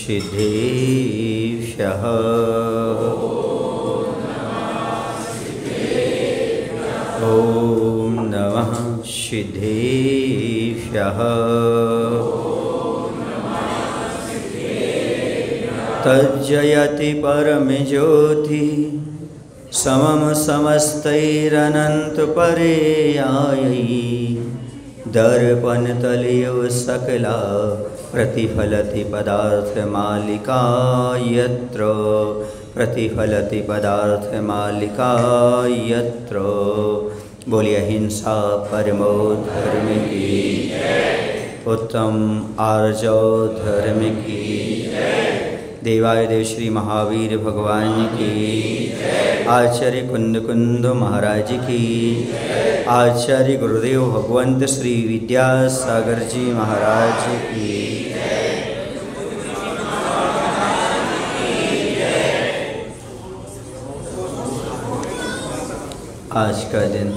सिद्धेभ्यः। ॐ नमः सिद्धेभ्यः। तज्जयति परमज्योति समम समस्तैरनन्तपरेयायै दर्पणतलयो सकला प्रतिफलति पदार्थमालिका यत्र प्रतिफलति पदार्थमालिका यत्र। बोलिए हिंसा परमो धर्म की, उत्तम आर्जव धर्म की। देवादिदेव श्री महावीर भगवान की, आचार्य कुंद महाराज की, आचार्य गुरुदेव भगवंत श्री विद्यासागर जी महाराज की। आज का दिन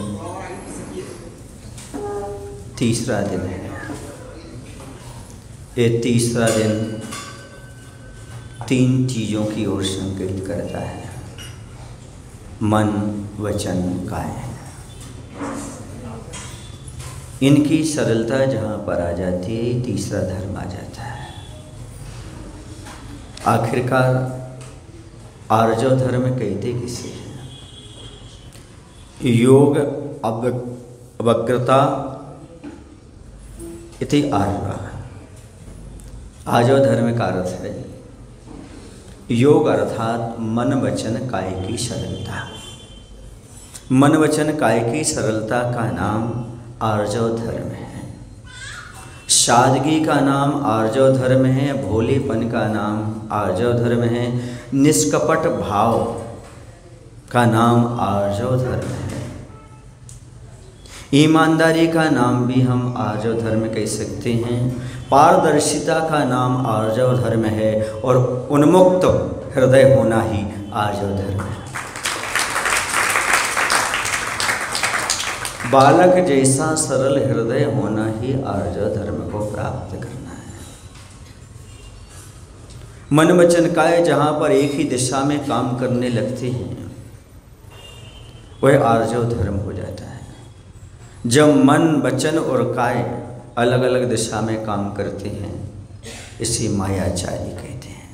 तीसरा दिन है। ये तीसरा दिन तीन चीज़ों की ओर संकेत करता है, मन वचन काया। इनकी सरलता जहाँ पर आ जाती है, तीसरा धर्म आ जाता है। आखिरकार आर्जव धर्म कहते किसे हैं? योग वक्रता इति आर्य। आर्जव धर्म का अर्थ है योग अर्थात मन वचन काय की सरलता। मन वचन काय की सरलता का नाम आर्जव धर्म है। सादगी का नाम आर्जव धर्म है। भोलेपन का नाम आर्जव धर्म है। निष्कपट भाव का नाम आर्जव धर्म है। ईमानदारी का नाम भी हम आर्जव धर्म कह सकते हैं। पारदर्शिता का नाम आर्जव धर्म है। और उन्मुक्त हृदय होना ही आर्जव धर्म है। बालक जैसा सरल हृदय होना ही आर्जव धर्म को प्राप्त करना है। मन वचन काय जहाँ पर एक ही दिशा में काम करने लगते हैं, वह आर्जव धर्म हो जाता है। जब मन वचन और काय अलग अलग दिशा में काम करते हैं, इसे मायाचारी कहते हैं।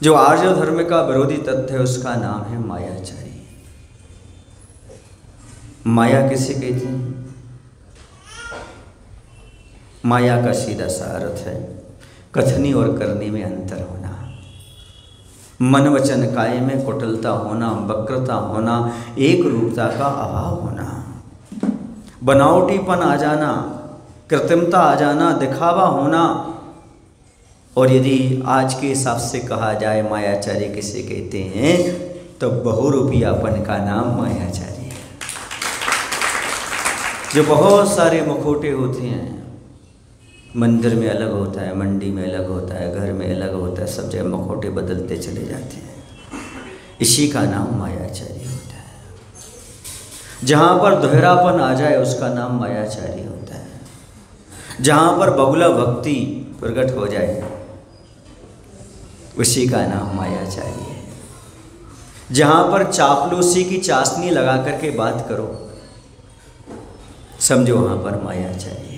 जो आर्जव धर्म का विरोधी तत्व है, उसका नाम है मायाचारी। माया किसे कहते हैं? माया का सीधा सा अर्थ है कथनी और करनी में अंतर होना। मन वचन काय में कुटिलता होना, वक्रता होना, एक रूपता का अभाव होना, बनावटीपन आ जाना, कृत्रिमता आ जाना, दिखावा होना। और यदि आज के हिसाब से कहा जाए मायाचारी किसे कहते हैं, तो बहुरूपियापन का नाम मायाचारी है। जो बहुत सारे मुखौटे होते हैं, मंदिर में अलग होता है, मंडी में अलग होता है, घर में अलग होता है, सब जगह मुखौटे बदलते चले जाते हैं। इसी का नाम मायाचारी होता है। जहाँ पर दोहरापन आ जाए, उसका नाम मायाचारी होता है। जहाँ पर बगुला भक्ति प्रकट हो जाए, उसी का नाम मायाचारी है। जहाँ पर चापलूसी की चाशनी लगा करके बात करो, समझो वहाँ पर मायाचारी है।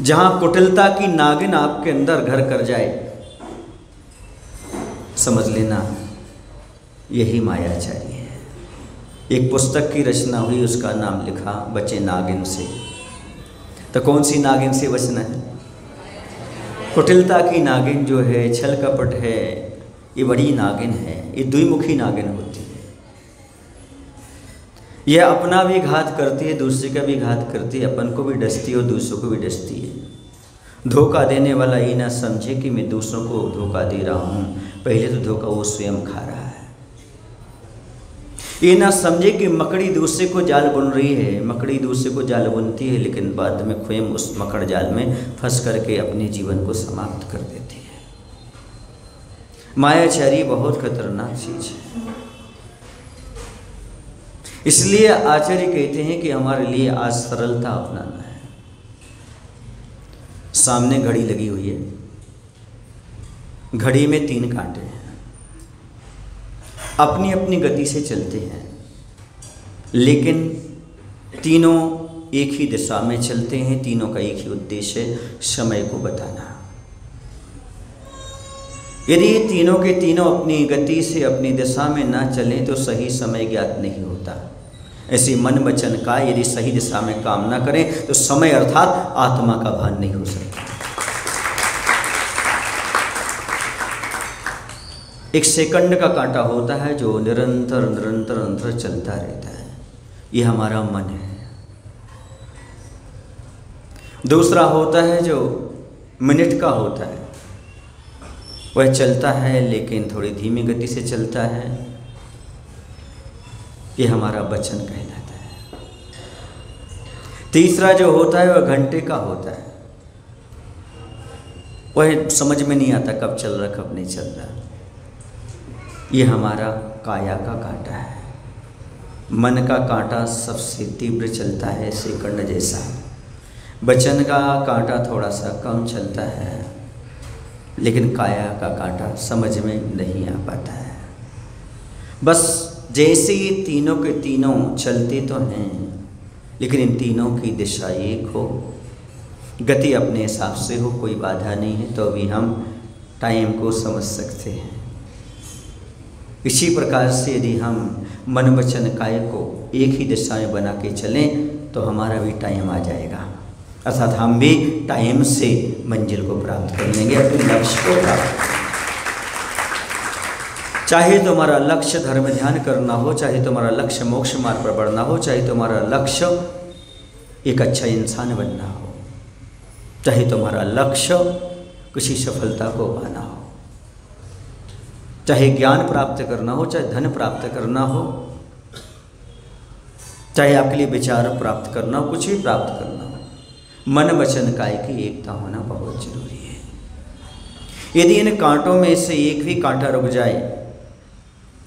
जहाँ कुटिलता की नागिन आपके अंदर घर कर जाए, समझ लेना यही मायाचारी है। एक पुस्तक की रचना हुई, उसका नाम लिखा बचे नागिन से। तो कौन सी नागिन से बचना है? कुटिलता की नागिन जो है, छल कपट है, ये बड़ी नागिन है। ये द्विमुखी नागिन होती है। यह अपना भी घात करती है, दूसरे का भी घात करती है। अपन को भी डसती है और दूसरों को भी डसती है। धोखा देने वाला ये ना समझे कि मैं दूसरों को धोखा दे रहा हूँ, पहले तो धोखा वो स्वयं खा रहा है। ये ना समझे कि मकड़ी दूसरे को जाल बुन रही है। मकड़ी दूसरे को जाल बुनती है, लेकिन बाद में स्वयं उस मकड़ जाल में फंस करके अपने जीवन को समाप्त कर देती है। मायाचारी बहुत खतरनाक चीज है। इसलिए आचार्य कहते हैं कि हमारे लिए आज सरलता अपनाना है। सामने घड़ी लगी हुई है, घड़ी में 3 कांटे हैं, अपनी अपनी गति से चलते हैं, लेकिन तीनों एक ही दिशा में चलते हैं। तीनों का एक ही उद्देश्य है, समय को बताना। यदि ये तीनों के तीनों अपनी गति से अपनी दिशा में ना चलें तो सही समय ज्ञात नहीं होता। ऐसे मन वचन काय यदि सही दिशा में काम ना करें तो समय अर्थात आत्मा का भान नहीं हो सकता। एक सेकंड का कांटा होता है जो निरंतर निरंतर निरंतर चलता रहता है, ये हमारा मन है। दूसरा होता है जो मिनट का होता है, वह चलता है लेकिन थोड़ी धीमी गति से चलता है, ये हमारा वचन कहलाता है। तीसरा जो होता है वह घंटे का होता है, वह समझ में नहीं आता कब चल रहा कब नहीं चल रहा, ये हमारा काया का कांटा है। मन का कांटा सबसे तीव्र चलता है, सेकंड जैसा। वचन का कांटा थोड़ा सा कम चलता है, लेकिन काया का कांटा समझ में नहीं आ पाता है। बस जैसे ये तीनों के तीनों चलते तो हैं, लेकिन इन तीनों की दिशा एक हो, गति अपने हिसाब से हो, कोई बाधा नहीं है, तो भी हम टाइम को समझ सकते हैं। इसी प्रकार से यदि हम मन वचन काया को एक ही दिशा में बना के चलें तो हमारा भी टाइम आ जाएगा, अर्थात हम भी टाइम से मंजिल को प्राप्त कर लेंगे, अपने लक्ष्य को प्राप्त। चाहे तुम्हारा लक्ष्य धर्म ध्यान करना हो, चाहे तुम्हारा लक्ष्य मोक्ष मार्ग पर बढ़ना हो, चाहे तुम्हारा लक्ष्य एक अच्छा इंसान बनना हो, चाहे तुम्हारा लक्ष्य किसी सफलता को पाना हो, चाहे ज्ञान प्राप्त करना हो, चाहे धन प्राप्त करना हो, चाहे आपके लिए विचार प्राप्त करना हो, कुछ भी प्राप्त करना हो, मन वचन काया की एकता होना बहुत जरूरी है। यदि इन कांटों में से एक भी कांटा रुक जाए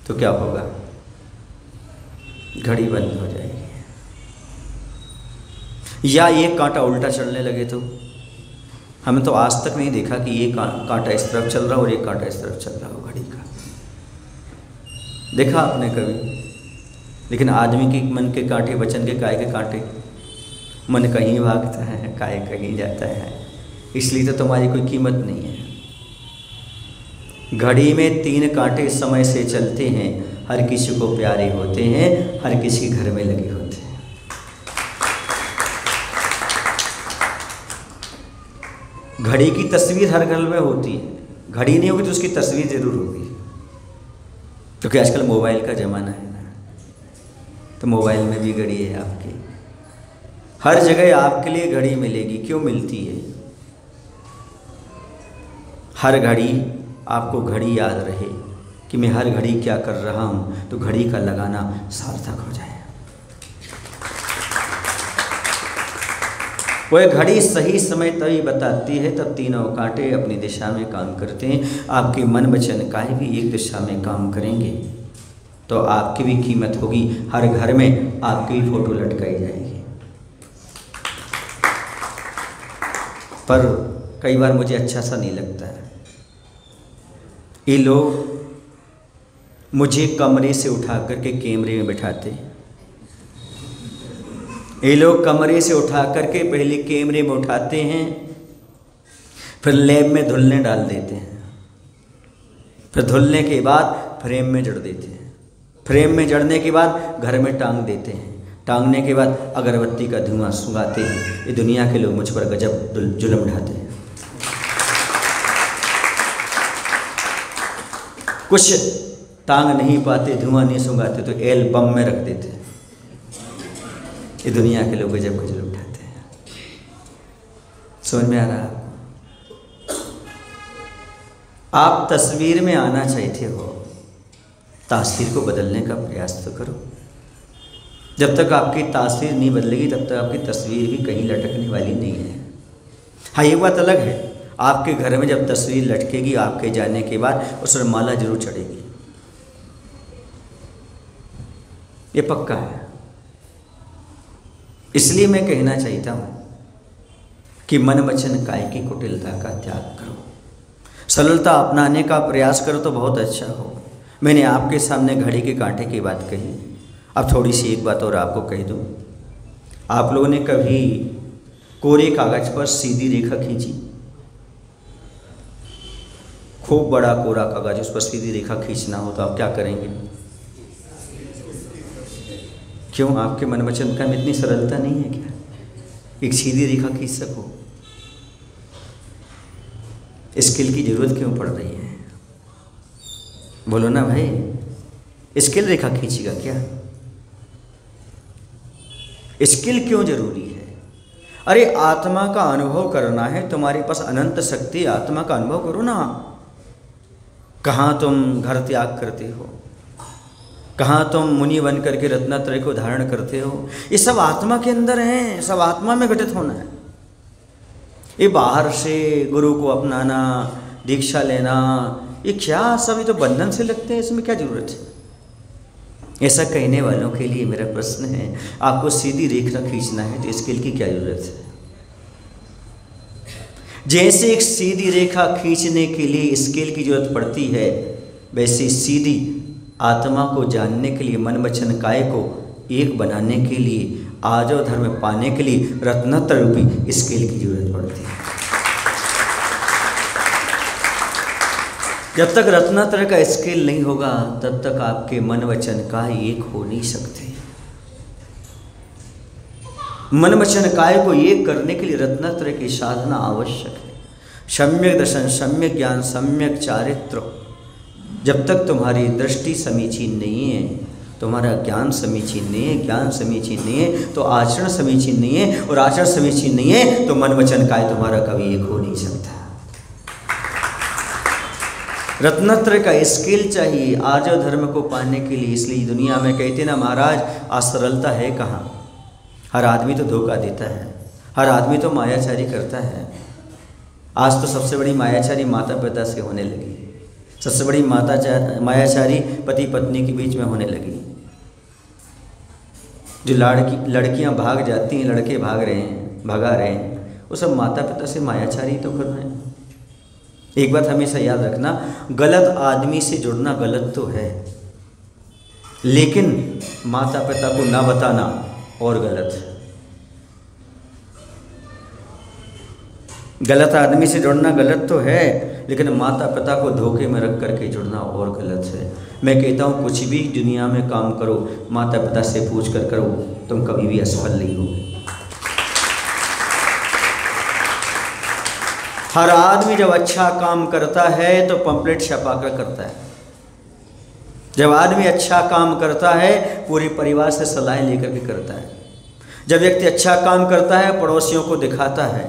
तो क्या होगा? घड़ी बंद हो जाएगी। या एक कांटा उल्टा चलने लगे तो हमें तो आज तक नहीं देखा कि ये कांटा इस तरफ चल रहा हो और एक कांटा इस तरफ चल रहा हो घड़ी का, देखा आपने कभी? लेकिन आदमी के मन के कांटे, वचन के काया के कांटे, मन कहीं भागता है, काया कहीं जाता है, इसलिए तो तुम्हारी कोई कीमत नहीं है। घड़ी में 3 कांटे समय से चलते हैं, हर किसी को प्यारे होते हैं, हर किसी के घर में लगे होते हैं। घड़ी की तस्वीर हर घर में होती है, घड़ी नहीं होगी तो उसकी तस्वीर जरूर होगी, क्योंकि आजकल मोबाइल का ज़माना है ना, तो मोबाइल में भी घड़ी है आपकी, हर जगह आपके लिए घड़ी मिलेगी। क्यों मिलती है? हर घड़ी आपको घड़ी याद रहे कि मैं हर घड़ी क्या कर रहा हूँ, तो घड़ी का लगाना सार्थक हो जाए। वह घड़ी सही समय तभी बताती है तब तीनों कांटे अपनी दिशा में काम करते हैं। आपके मन वचन काया भी एक दिशा में काम करेंगे तो आपकी भी कीमत होगी, हर घर में आपकी भी फोटो लटकाई जाएगी। पर कई बार मुझे अच्छा सा नहीं लगता है, ये लोग मुझे कमरे से उठा करके कैमरे में बैठाते हैं, ये लोग कमरे से उठा करके पहले कैमरे में उठाते हैं, फिर लैब में धुलने डाल देते हैं, फिर धुलने के बाद फ्रेम में जड़ देते हैं, फ्रेम में जड़ने के बाद घर में टांग देते हैं, टांगने के बाद अगरबत्ती का धुआं सुंघाते हैं। ये दुनिया के लोग मुझ पर गजब जुल्म ढाते हैं। कुछ टांग नहीं पाते, धुआं नहीं सुंघाते तो एल्बम में रख देते हैं। ये दुनिया के लोग गजब जुल्म उठाते हैं। समझ में आ रहा है? आप तस्वीर में आना चाहते हो, तासीर को बदलने का प्रयास तो करो। जब तक आपकी तासीर नहीं बदलेगी तब तक आपकी तस्वीर भी कहीं लटकने वाली नहीं है। हाँ, ये बात अलग है, आपके घर में जब तस्वीर लटकेगी आपके जाने के बाद उस पर माला जरूर चढ़ेगी, ये पक्का है। इसलिए मैं कहना चाहता हूँ कि मन वचन काय की कुटिलता का त्याग करो, सरलता अपनाने का प्रयास करो तो बहुत अच्छा हो। मैंने आपके सामने घड़ी के कांटे की बात कही, अब थोड़ी सी एक बात और आपको कह दूँ। आप लोगों ने कभी कोरे कागज पर सीधी रेखा खींची? खूब बड़ा कोरा कागज, उस पर सीधी रेखा खींचना हो तो आप क्या करेंगे? क्यों? आपके मन वचन का में इतनी सरलता नहीं है क्या एक सीधी रेखा खींच सको? स्किल की जरूरत क्यों पड़ रही है? बोलो ना भाई, स्किल रेखा खींचेगा क्या? स्किल क्यों जरूरी है? अरे आत्मा का अनुभव करना है, तुम्हारे पास अनंत शक्ति, आत्मा का अनुभव करो ना। कहाँ तुम घर त्याग करते हो, कहाँ तुम मुनि बन करके रत्नत्रय को धारण करते हो? ये सब आत्मा के अंदर है, सब आत्मा में घटित होना है। ये बाहर से गुरु को अपनाना, दीक्षा लेना, ये क्या सब ये तो बंधन से लगते हैं, इसमें क्या जरूरत है? ऐसा कहने वालों के लिए मेरा प्रश्न है, आपको सीधी रेखा खींचना है तो स्किल की क्या जरूरत है? जैसे एक सीधी रेखा खींचने के लिए स्केल की जरूरत पड़ती है, वैसे सीधी आत्मा को जानने के लिए, मन वचन काय को एक बनाने के लिए, आजो धर्म पाने के लिए रत्नत्र रूपी स्केल की जरूरत पड़ती है। जब तक रत्नत्र का स्केल नहीं होगा तब तक आपके मन वचन काय एक हो नहीं सकते। मन वचन काय को एक करने के लिए रत्नत्र की साधना आवश्यक है। सम्यक दर्शन, सम्यक ज्ञान, सम्यक चारित्र। जब तक तुम्हारी दृष्टि समीचीन नहीं है, तुम्हारा ज्ञान समीचीन नहीं है, ज्ञान समीचीन नहीं है तो आचरण समीचीन नहीं है, और आचरण समीचीन नहीं है तो मन वचन काय तुम्हारा कभी एक हो नहीं सकता। रत्नत्र का स्किल चाहिए आजो धर्म को पाने के लिए। इसलिए दुनिया में कहते ना महाराज, आज सरलता है कहाँ? हर आदमी तो धोखा देता है, हर आदमी तो मायाचारी करता है। आज तो सबसे बड़ी मायाचारी माता पिता से होने लगी, सबसे बड़ी मायाचारी पति पत्नी के बीच में होने लगी। जो लड़कियां भाग जाती हैं, लड़के भाग रहे हैं, भगा रहे हैं, वो सब माता पिता से मायाचारी तो कर रहे हैं। एक बात हमेशा याद रखना, गलत आदमी से जुड़ना गलत तो है, लेकिन माता पिता को ना बताना और गलत है। गलत आदमी से जुड़ना गलत तो है, लेकिन माता पिता को धोखे में रख करके जुड़ना और गलत है। मैं कहता हूँ कुछ भी दुनिया में काम करो, माता पिता से पूछ कर करो, तुम कभी भी असफल नहीं होगे। हर आदमी जब अच्छा काम करता है तो पंपलेट छपा कर करता है। जब आदमी अच्छा काम करता है पूरे परिवार से सलाह लेकर के करता है। जब व्यक्ति अच्छा काम करता है पड़ोसियों को दिखाता है।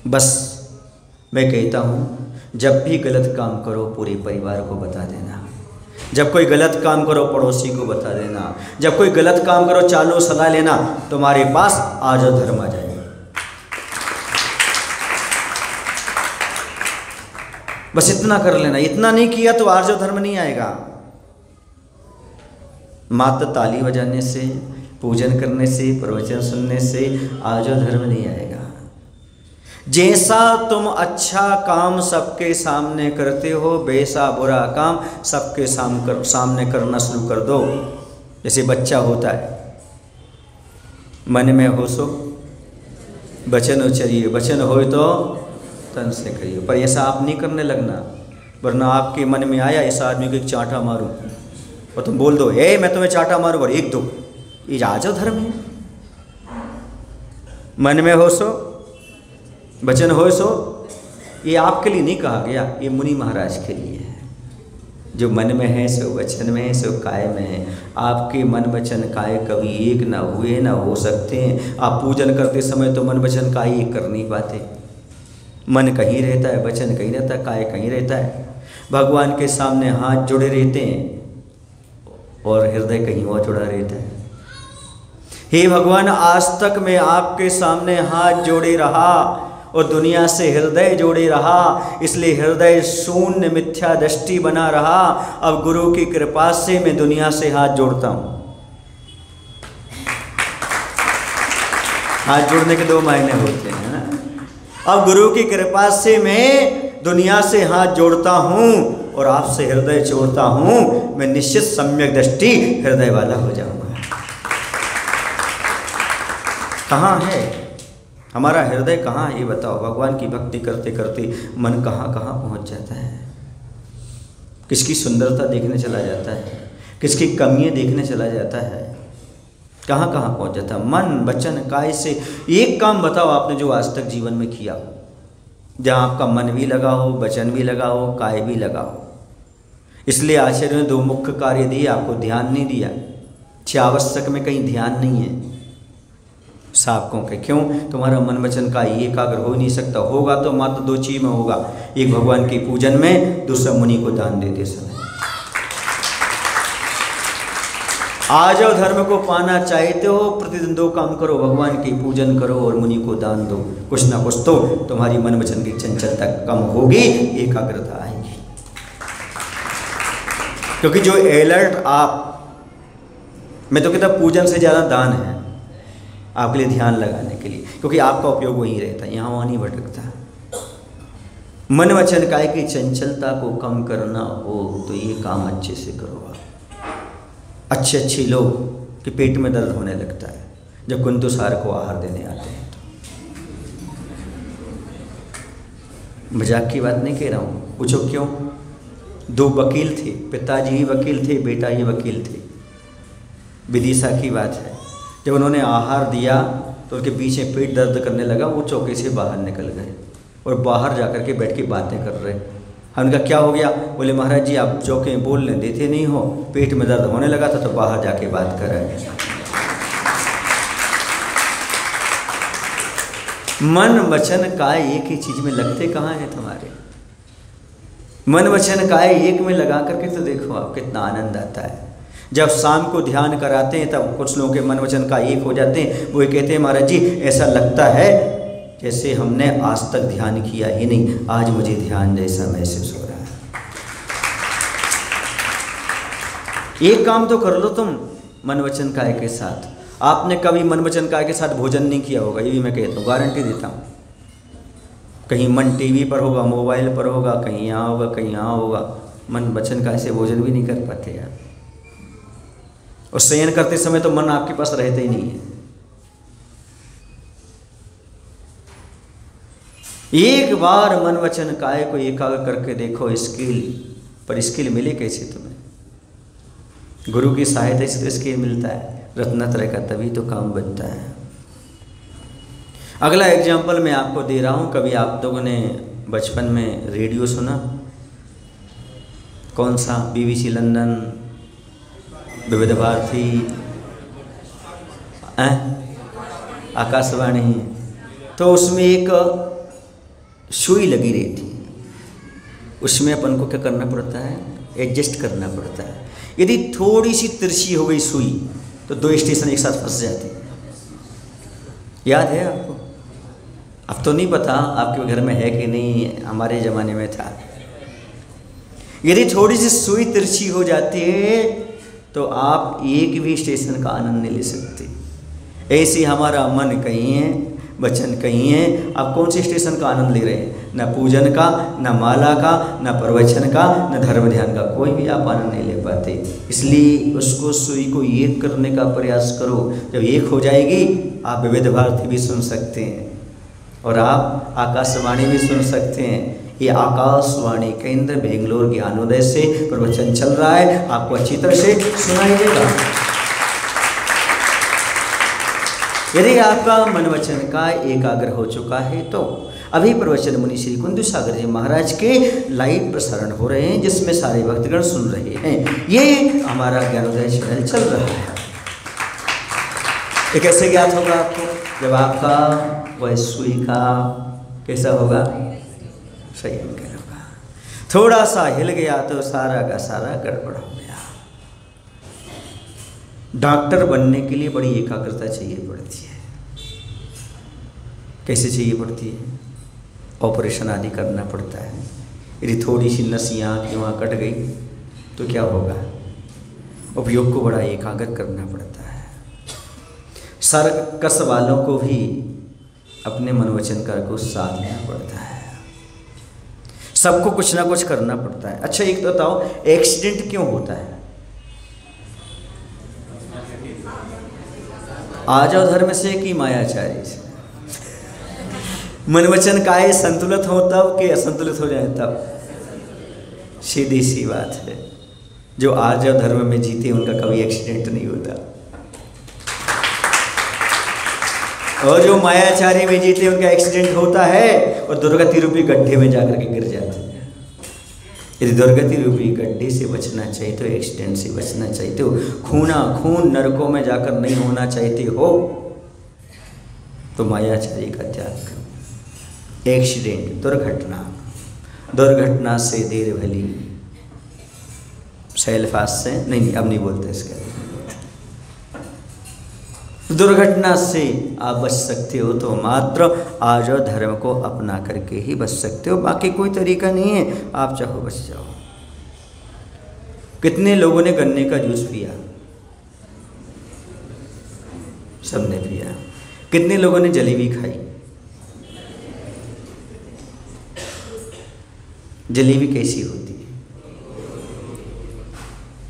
बस मैं कहता हूँ, जब भी गलत काम करो पूरे परिवार को बता देना। जब कोई गलत काम करो पड़ोसी को बता देना। जब कोई गलत काम करो चालू सलाह लेना, तुम्हारे पास आजो धर्म आ जाएगा। बस इतना कर लेना। इतना नहीं किया तो आर्जो धर्म नहीं आएगा। मात्र ताली बजाने से, पूजन करने से, प्रवचन सुनने से आर्जो धर्म नहीं आएगा। जैसा तुम अच्छा काम सबके सामने करते हो, वैसा बुरा काम सबके सामने करना शुरू कर दो। जैसे बच्चा होता है, मन में हो सो वचन उचरिए, वचन हो तो तन से करिए। पर ऐसा आप नहीं करने लगना, वरना आपके मन में आया इस आदमी को एक चांटा मारूं और तुम बोल दो मैं तुम्हें चांटा मारूं और एक दो। ये आजो धर्म है। मन में हो सो वचन हो सो, ये आपके लिए नहीं कहा गया, ये मुनि महाराज के लिए है। जो मन में है सो वचन में है सो काय में है। आपके मन वचन काय कभी एक ना हुए ना हो सकते हैं। आप पूजन करते समय तो मन वचन काय एक कर नहीं पाते। मन कहीं रहता है, वचन कहीं रहता है, काय कहीं रहता है। भगवान के सामने हाथ जुड़े रहते हैं और हृदय कहीं और जुड़ा रहता है। हे भगवान, आज तक मैं आपके सामने हाथ जोड़े रहा और दुनिया से हृदय जोड़े रहा, इसलिए हृदय शून्य मिथ्या दृष्टि बना रहा। अब गुरु की कृपा से मैं दुनिया से हाथ जोड़ता हूँ। हाथ जोड़ने के दो मायने होते हैं ना। अब गुरु की कृपा से मैं दुनिया से हाथ जोड़ता हूँ और आपसे हृदय जोड़ता हूँ, मैं निश्चित सम्यक दृष्टि हृदय वाला हो जाऊँगा। कहाँ है हमारा हृदय, कहाँ है ये बताओ। भगवान की भक्ति करते करते मन कहाँ कहाँ पहुँच जाता है। किसकी सुंदरता देखने चला जाता है, किसकी कमियाँ देखने चला जाता है, कहाँ कहाँ पहुँच जाता है। मन वचन काय से एक काम बताओ आपने जो आज तक जीवन में किया, जहाँ आपका मन भी लगा हो, वचन भी लगा हो, काय भी लगा हो। इसलिए आचार्य ने दो मुख्य कार्य दिए, आपको ध्यान नहीं दिया। आवश्यक में कहीं ध्यान नहीं है साधकों के। क्यों? तुम्हारा मन वचन का एकाग्र हो नहीं सकता। होगा तो मात्र दो चीज में होगा, एक भगवान के पूजन में, दूसरा मुनि को दान देते समय। आ जाओ, धर्म को पाना चाहते हो, प्रतिदिन दो काम करो, भगवान की पूजन करो और मुनि को दान दो। कुछ ना कुछ तो तुम्हारी मन वचन की चंचलता कम होगी, एकाग्रता आएगी। क्योंकि जो अलर्ट आप, मैं तो कहता पूजन से ज़्यादा दान है आपके लिए, ध्यान लगाने के लिए, क्योंकि आपका उपयोग वहीं रहता है, यहाँ वहाँ नहीं भटकता। मन वचन काय की चंचलता को कम करना हो तो ये काम अच्छे से करो आप। अच्छे लोग के पेट में दर्द होने लगता है जब कुंतुसार को आहार देने आते हैं। तो मजाक की बात नहीं कह रहा हूँ, पूछो क्यों। दो वकील थे, पिताजी ही वकील थे, बेटा ही वकील थे। विदिशा की बात है, जब उन्होंने आहार दिया तो उनके बीच में पेट दर्द करने लगा। वो चौके से बाहर निकल गए और बाहर जाकर के बैठ के बातें कर रहे। हमने कहा क्या हो गया? बोले महाराज जी आप चौके बोलने देते नहीं हो, पेट में दर्द होने लगा था तो बाहर जाके बात कर रहे हैं। मन वचन काय एक ही चीज में लगते कहाँ हैं तुम्हारे? मन वचन काय एक में लगा करके तो देखो आप कितना आनंद आता है। जब शाम को ध्यान कराते हैं तब कुछ लोगों के मन वचन का एक हो जाते हैं। वो कहते हैं महाराज जी ऐसा लगता है जैसे हमने आज तक ध्यान किया ही नहीं, आज मुझे ध्यान जैसा महसूस हो रहा है। एक काम तो कर लो तुम मन वचन काय के साथ। आपने कभी मन वचन काय के साथ भोजन नहीं किया होगा, ये भी मैं कहता हूँ, गारंटी देता हूँ। कहीं मन टीवी पर होगा, मोबाइल पर होगा, कहीं यहाँ होगा, कहीं यहाँ होगा। मन वचन काय से भोजन भी नहीं कर पाते यार। और शयन करते समय तो मन आपके पास रहता ही नहीं है। एक बार मन वचन काय को एकाग्र करके देखो, स्किल पर स्किल मिले कैसे तुम्हें? गुरु की सहायता से तो स्किल मिलता है, रत्नत्रय का तभी तो काम बनता है। अगला एग्जाम्पल मैं आपको दे रहा हूँ। कभी आप लोगों ने बचपन में रेडियो सुना? कौन सा? BBC लंदन, विविध भारती, आकाशवाणी। तो उसमें एक सुई लगी रहती है, उसमें अपन को क्या करना पड़ता है? एडजस्ट करना पड़ता है। यदि थोड़ी सी तिरछी हो गई सुई तो दो स्टेशन एक साथ फंस जाते हैं। याद है आपको? अब तो नहीं पता आपके घर में है कि नहीं, हमारे ज़माने में था। यदि थोड़ी सी सुई तिरछी हो जाती है तो आप एक भी स्टेशन का आनंद नहीं ले सकते। ऐसे हमारा मन कहीं है, वचन कहीं है, आप कौन से स्टेशन का आनंद ले रहे हैं? न पूजन का, न माला का, न प्रवचन का, न धर्म ध्यान का, कोई भी आप आनंद नहीं ले पाते। इसलिए उसको सुई को एक करने का प्रयास करो। जब एक हो जाएगी आप विविध भारती भी सुन सकते हैं और आप आकाशवाणी भी सुन सकते हैं। ये आकाशवाणी केंद्र बेंगलोर ज्ञानोदय से प्रवचन चल रहा है, आपको अच्छी तरह से सुनाई देगा। यदि आपका मन वचन का एकाग्र हो चुका है तो अभी प्रवचन मुनि श्री कुंदुसागर जी महाराज के लाइव प्रसारण हो रहे हैं, जिसमें सारे भक्तगण सुन रहे हैं। ये हमारा ज्ञानोदय चैनल चल रहा है। ये कैसे ज्ञात होगा आपको? जब आपका वह सुई का कैसा होगा? सही होगा। थोड़ा सा हिल गया तो सारा का सारा गड़बड़ हो गया। डॉक्टर बनने के लिए बड़ी एकाग्रता चाहिए पड़ती है। कैसे चाहिए पड़ती है? ऑपरेशन आदि करना पड़ता है। यदि थोड़ी सी नस यहाँ की वहाँ कट गई तो क्या होगा? उपयोग को बड़ा एकाग्र करना पड़ता है। सर्कस वालों को भी अपने मनोवचन कर को साथ लेना पड़ता है, सबको कुछ ना कुछ करना पड़ता है। अच्छा एक तो बताओ, एक्सीडेंट क्यों होता है? आ जाओ धर्म से कि मायाचारी से? मनवचन काय संतुलित हो तब कि असंतुलित हो जाए तब? सीधी सी बात है, जो आ जाओ धर्म में जीते उनका कभी एक्सीडेंट नहीं होता, और जो मायाचारी में जीते उनका एक्सीडेंट होता है और दुर्गति रूपी गड्ढे में जाकर के गिर जाते हैं। यदि दुर्गति रूपी गड्ढे से बचना चाहते हो, एक्सीडेंट से बचना चाहते हो, खून नरकों में जाकर नहीं होना चाहते हो, तो मायाचारी का त्याग करो। एक्सीडेंट, दुर्घटना से देर भली, सेल्फास से नहीं, अब नहीं बोलते इसका। दुर्घटना से आप बच सकते हो तो मात्र आज और धर्म को अपना करके ही बच सकते हो, बाकी कोई तरीका नहीं है, आप चाहो बच जाओ। कितने लोगों ने गन्ने का जूस पिया? सबने पिया। कितने लोगों ने जलेबी खाई? जलेबी कैसी होती है?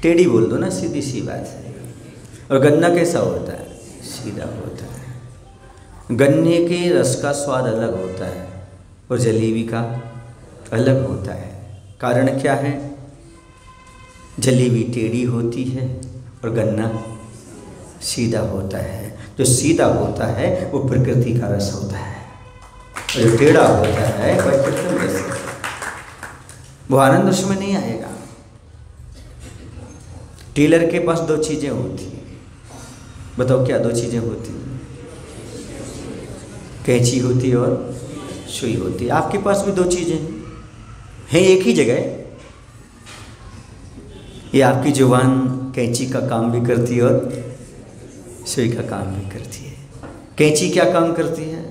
टेढ़ी बोल दो ना, सीधी सी बात है। और गन्ना कैसा होता है? सीधा होता है। गन्ने के रस का स्वाद अलग होता है और जलेबी का अलग होता है। कारण क्या है? जलेबी टेढ़ी होती है और गन्ना सीधा होता है। जो सीधा होता है वो प्रकृति का रस होता है, और जो टेढ़ा होता है वह कृत्रिम रस है। वो आनंद उसमें नहीं आएगा। टेलर के पास दो चीज़ें होती हैं, बताओ क्या दो चीज़ें होती हैं? कैंची होती है और सुई होती है। आपके पास भी दो चीज़ें हैं, एक ही जगह। ये आपकी जुबान कैंची का काम भी करती है और सुई का काम भी करती है। कैंची क्या काम करती है?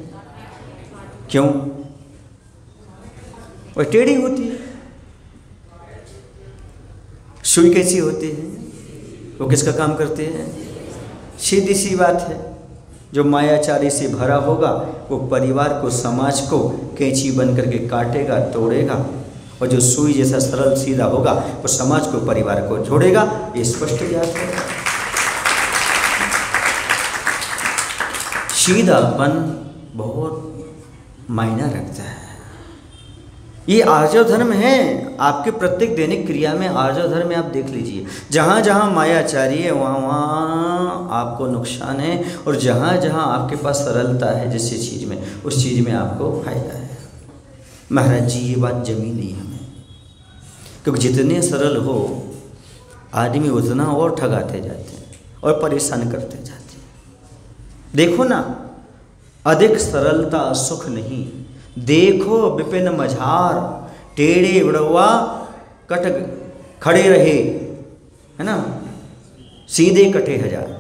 क्यों? वह टेढ़ी होती है। सुई कैसी होती है? वो किसका काम करती है? सीधी सी बात है। जो मायाचारी से भरा होगा वो परिवार को, समाज को कैंची बन करके काटेगा, तोड़ेगा, और जो सुई जैसा सरल सीधा होगा वो समाज को, परिवार को जोड़ेगा। ये स्पष्ट बात है। सीधापन बहुत मायना रखता है। ये आर्जव धर्म है। आपके प्रत्येक दैनिक क्रिया में आर्जव धर्म में आप देख लीजिए, जहाँ जहाँ मायाचारी है वहाँ वहाँ आपको नुकसान है, और जहाँ जहाँ आपके पास सरलता है जिस चीज़ में, उस चीज़ में आपको फायदा है। महाराज जी ये बात जमी नहीं हमें, क्योंकि जितने सरल हो आदमी उतना और ठगाते जाते हैं और परेशान करते जाते हैं। देखो ना, अधिक सरलता सुख नहीं, देखो विपिन मझार, टेढ़े बड़वा कट खड़े रहे, है ना, सीधे कटे हजार।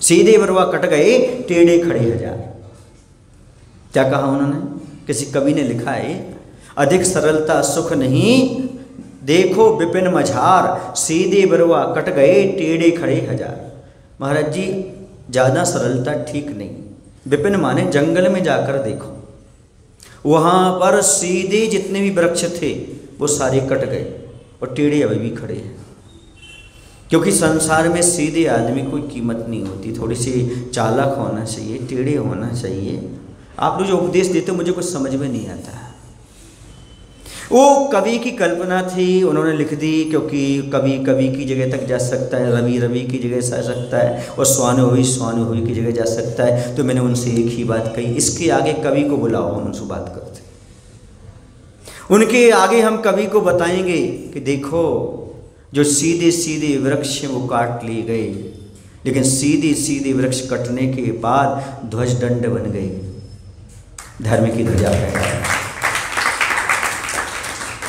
सीधे बड़वा कट गए, टेढ़े खड़े हजार। क्या कहा उन्होंने? किसी कवि ने लिखा है, अधिक सरलता सुख नहीं, देखो विपिन मझार, सीधे बड़वा कट गए, टेढ़े खड़े हजार। महाराज जी ज़्यादा सरलता ठीक नहीं। विपिन माने जंगल में जाकर देखो, वहाँ पर सीधे जितने भी वृक्ष थे वो सारे कट गए और टेढ़े अभी भी खड़े हैं। क्योंकि संसार में सीधे आदमी कोई कीमत नहीं होती, थोड़ी सी चालाक होना चाहिए, टेढ़े होना चाहिए। आप लोग जो उपदेश देते हो मुझे कुछ समझ में नहीं आता। वो कवि की कल्पना थी, उन्होंने लिख दी, क्योंकि कवि कवि की जगह तक जा सकता है, रवि रवि की जगह जा सकता है, और स्वानुभवी की जगह जा सकता है। तो मैंने उनसे एक ही बात कही, इसके आगे कवि को बुलाओ, हम उनसे बात करते। उनके आगे हम कवि को बताएंगे कि देखो जो सीधे सीधे वृक्ष वो काट लिए गए, लेकिन सीधे सीधे वृक्ष कटने के बाद ध्वज दंड बन गए, धर्म की ध्वजा फहरा।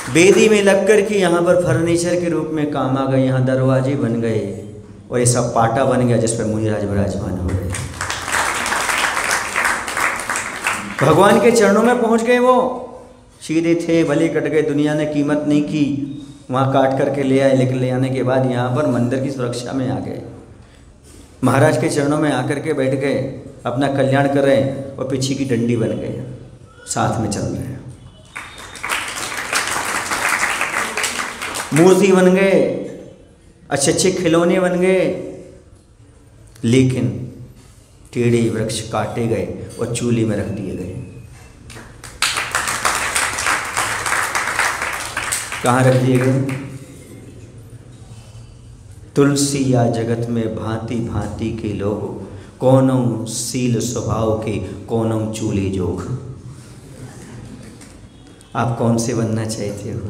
बेदी में लग कर के यहाँ पर फर्नीचर के रूप में काम आ गए, यहाँ दरवाजे बन गए, और ये सब पाटा बन गया जिस पर मुनिराज विराजमान हो गए। भगवान के चरणों में पहुँच गए। वो सीधे थे, भले कट गए, दुनिया ने कीमत नहीं की, वहाँ काट करके ले आए, लेकिन ले आने के बाद यहाँ पर मंदिर की सुरक्षा में आ गए। महाराज के चरणों में आकर के बैठ गए, अपना कल्याण कर रहे हैं और पीछे की डंडी बन गए, साथ में चल रहे हैं। मूर्ति बन गए, अच्छे अच्छे खिलौने बन गए, लेकिन टेढ़े वृक्ष काटे गए और चूल्हे में रख दिए गए। कहाँ रख दिए गए? तुलसी या जगत में भांति भांति के लोग, कौनों सील स्वभाव के, कौनों चूल्हे जोग। आप कौन से बनना चाहते हो?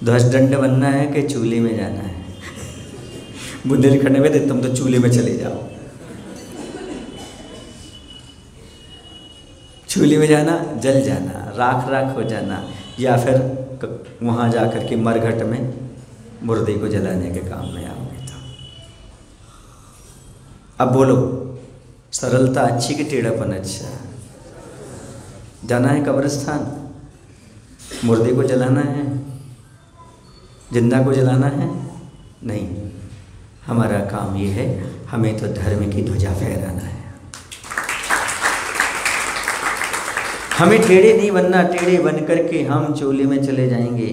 ध्वजदंड बनना है कि चूल्हे में जाना है? बुंदेलखंड में तुम तो चूल्हे में चले जाओ। चूल्हे में जाना, जल जाना, राख राख हो जाना, या फिर वहाँ जाकर के मरघट में मुर्दे को जलाने के काम में आओगे। तो अब बोलो, सरलता अच्छी कि टेढ़ापन अच्छा? जाना है कब्रिस्तान, मुर्दे को जलाना है, जिंदा को जलाना है? नहीं, हमारा काम ये है, हमें तो धर्म की ध्वजा फहराना है। हमें टेढ़े नहीं बनना, टेढ़े बन करके हम चूल्हे में चले जाएंगे।